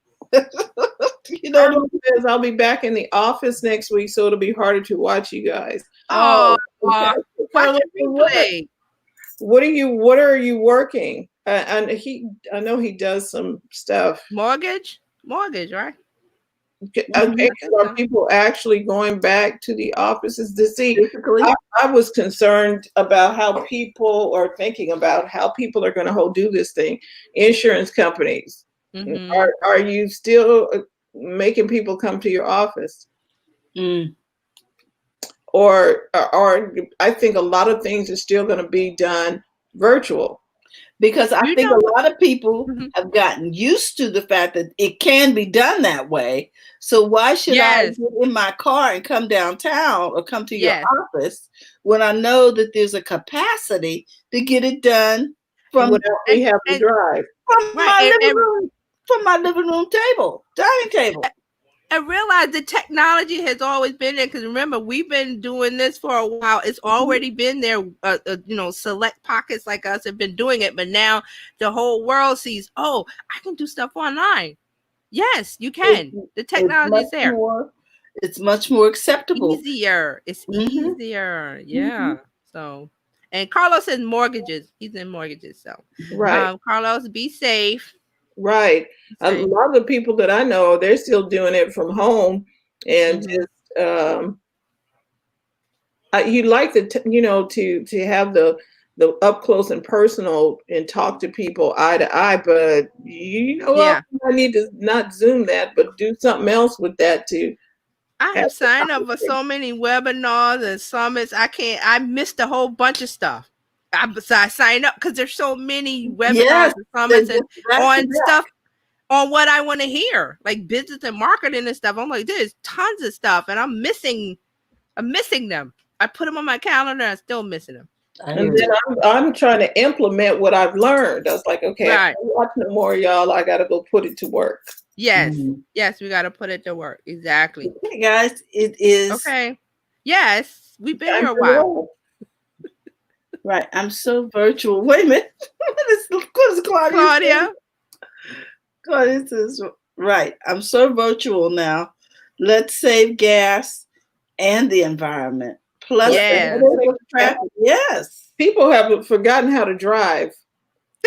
you know what I Carlos says I'll be back in the office next week, so it'll be harder to watch you guys. Oh, okay. watch Carlos, the replay. what are you working? And I know he does some stuff. Mortgage, right? Okay, so are people actually going back to the offices to see? basically? I was concerned about how people are thinking about how people are going to do this thing. Insurance companies, Mhm. are you still making people come to your office? Mm. Or I think a lot of things are still going to be done virtual. Because I You think know a lot of people Mhm. have gotten used to the fact that it can be done that way. So why should I Yes. get in my car and come downtown or come to Yes. your office when I know that there's a capacity to get it done from, Without we have to drive. from Right, my living room, from my living room table, dining table. I realize the technology has always been there, because remember, we've been doing this for a while. It's already been there. Select pockets like us have been doing it, but now the whole world sees, oh, I can do stuff online. Yes, you can. The technology is there. It's much more acceptable. Easier. It's Mhm. easier. Yeah. So, and Carlos says mortgages. He's in mortgages. So, Right. Carlos, be safe. Right. A Safe. lot of the people that I know, they're still doing it from home, and just you like to to have the up close and personal and talk to people eye to eye, but Yeah. I need to not Zoom that, but do something else with that too. I have signed up for so many webinars and summits. I missed a whole bunch of stuff. I signed up because there's so many webinars Yes, and summits and on yeah. stuff on what I want to hear, like business and marketing and stuff. I'm like, there's tons of stuff, and I'm missing them. I put them on my calendar, and I'm still missing them. And then I'm trying to implement what I've learned. I was like, okay, Right. I'm watching no more, y'all. I got to go put it to work. Yes, yes, we got to put it to work. Exactly. Okay, guys, it is okay. Yes, we've been here a while. Right, I'm so virtual. Wait a minute. What is Claudia? Claudia says, right, I'm so virtual now. Let's save gas and the environment. Plus, yes. People have forgotten how to drive,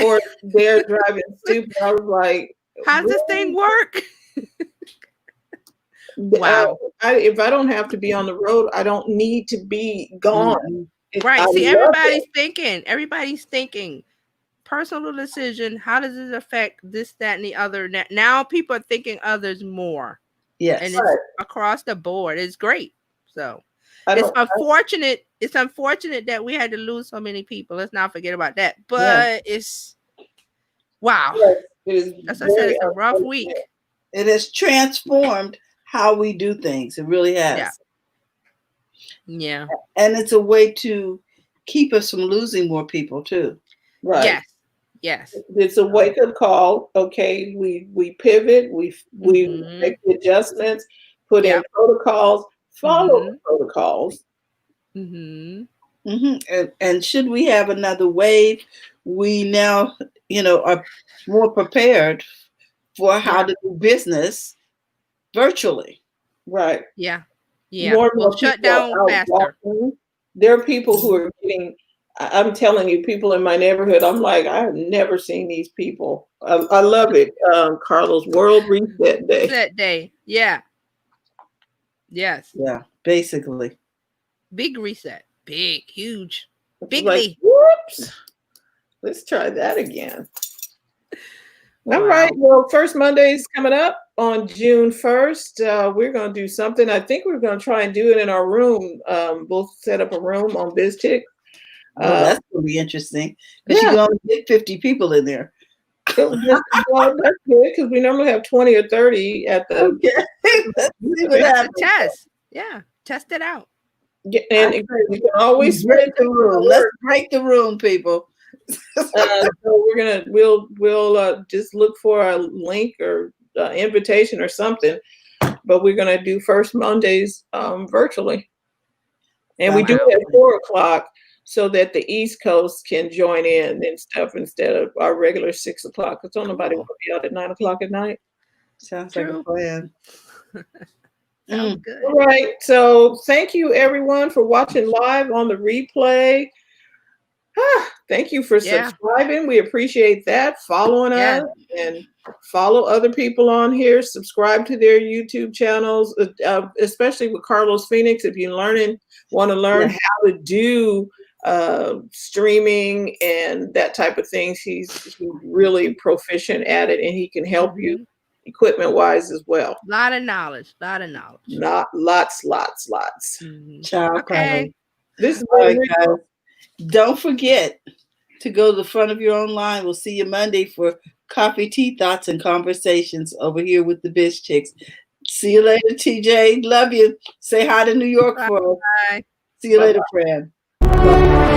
or they're driving stupid. I was like, how's this thing work? Wow. If I don't have to be on the road, I don't need to be gone. Right. See, everybody's thinking personal decision. How does it affect this, that, and the other? Now people are thinking others more. Yes. And it's across the board. It's great. So it's unfortunate. It's unfortunate that we had to lose so many people. Let's not forget about that. But it's wow. Yes, as I said, it's a rough week. It has transformed how we do things. It really has. Yeah. And it's a way to keep us from losing more people too. Right. Yes. Yes. It's a wake-up call. Okay, we pivot, we make the adjustments, put in protocols, follow the protocols. And should we have another wave, we now are more prepared for how to do business virtually. Right. Yeah. We'll shut down faster. There are people who are getting, I'm telling you, people in my neighborhood, I'm like, I've never seen these people. I love it. Carlos, World Reset Day. Reset Day. Yeah. Yes. Yeah, basically. Big reset. Big, huge. Bigly. Like, whoops. Let's try that again. All right. Well, first Monday is coming up on June 1st. We're going to do something. I think we're going to try and do it in our room. We'll set up a room on BizChix. That's going to be interesting. Because you only get 50 people in there. Well, that's good because we normally have 20 or 30 at the. Okay. Let's see what happens. Test. Yeah. Test it out. Yeah, and we can always break the room. Let's break the room, people. So we'll just look for a link or invitation or something, but we're gonna do first Mondays virtually, and we do it at 4:00 so that the East Coast can join in and stuff instead of our regular 6:00 because don't nobody want to be out at 9:00 at night. Sounds like a plan. Sounds good. All right, so thank you everyone for watching live on the replay. Thank you for subscribing. We appreciate that. Following us and follow other people on here. Subscribe to their YouTube channels, especially with Carlos Phoenix. If you want to learn how to do streaming and that type of things, he's really proficient at it, and he can help you equipment wise as well. Lot of knowledge. Not lots. Ciao. Okay. This is all right, guys. Don't forget to go to the front of your own line. We'll see you Monday for coffee, tea, thoughts, and conversations over here with the BizChix. See you later, TJ. Love you. Say hi to New York for us. Bye. See you later, friend. welcome.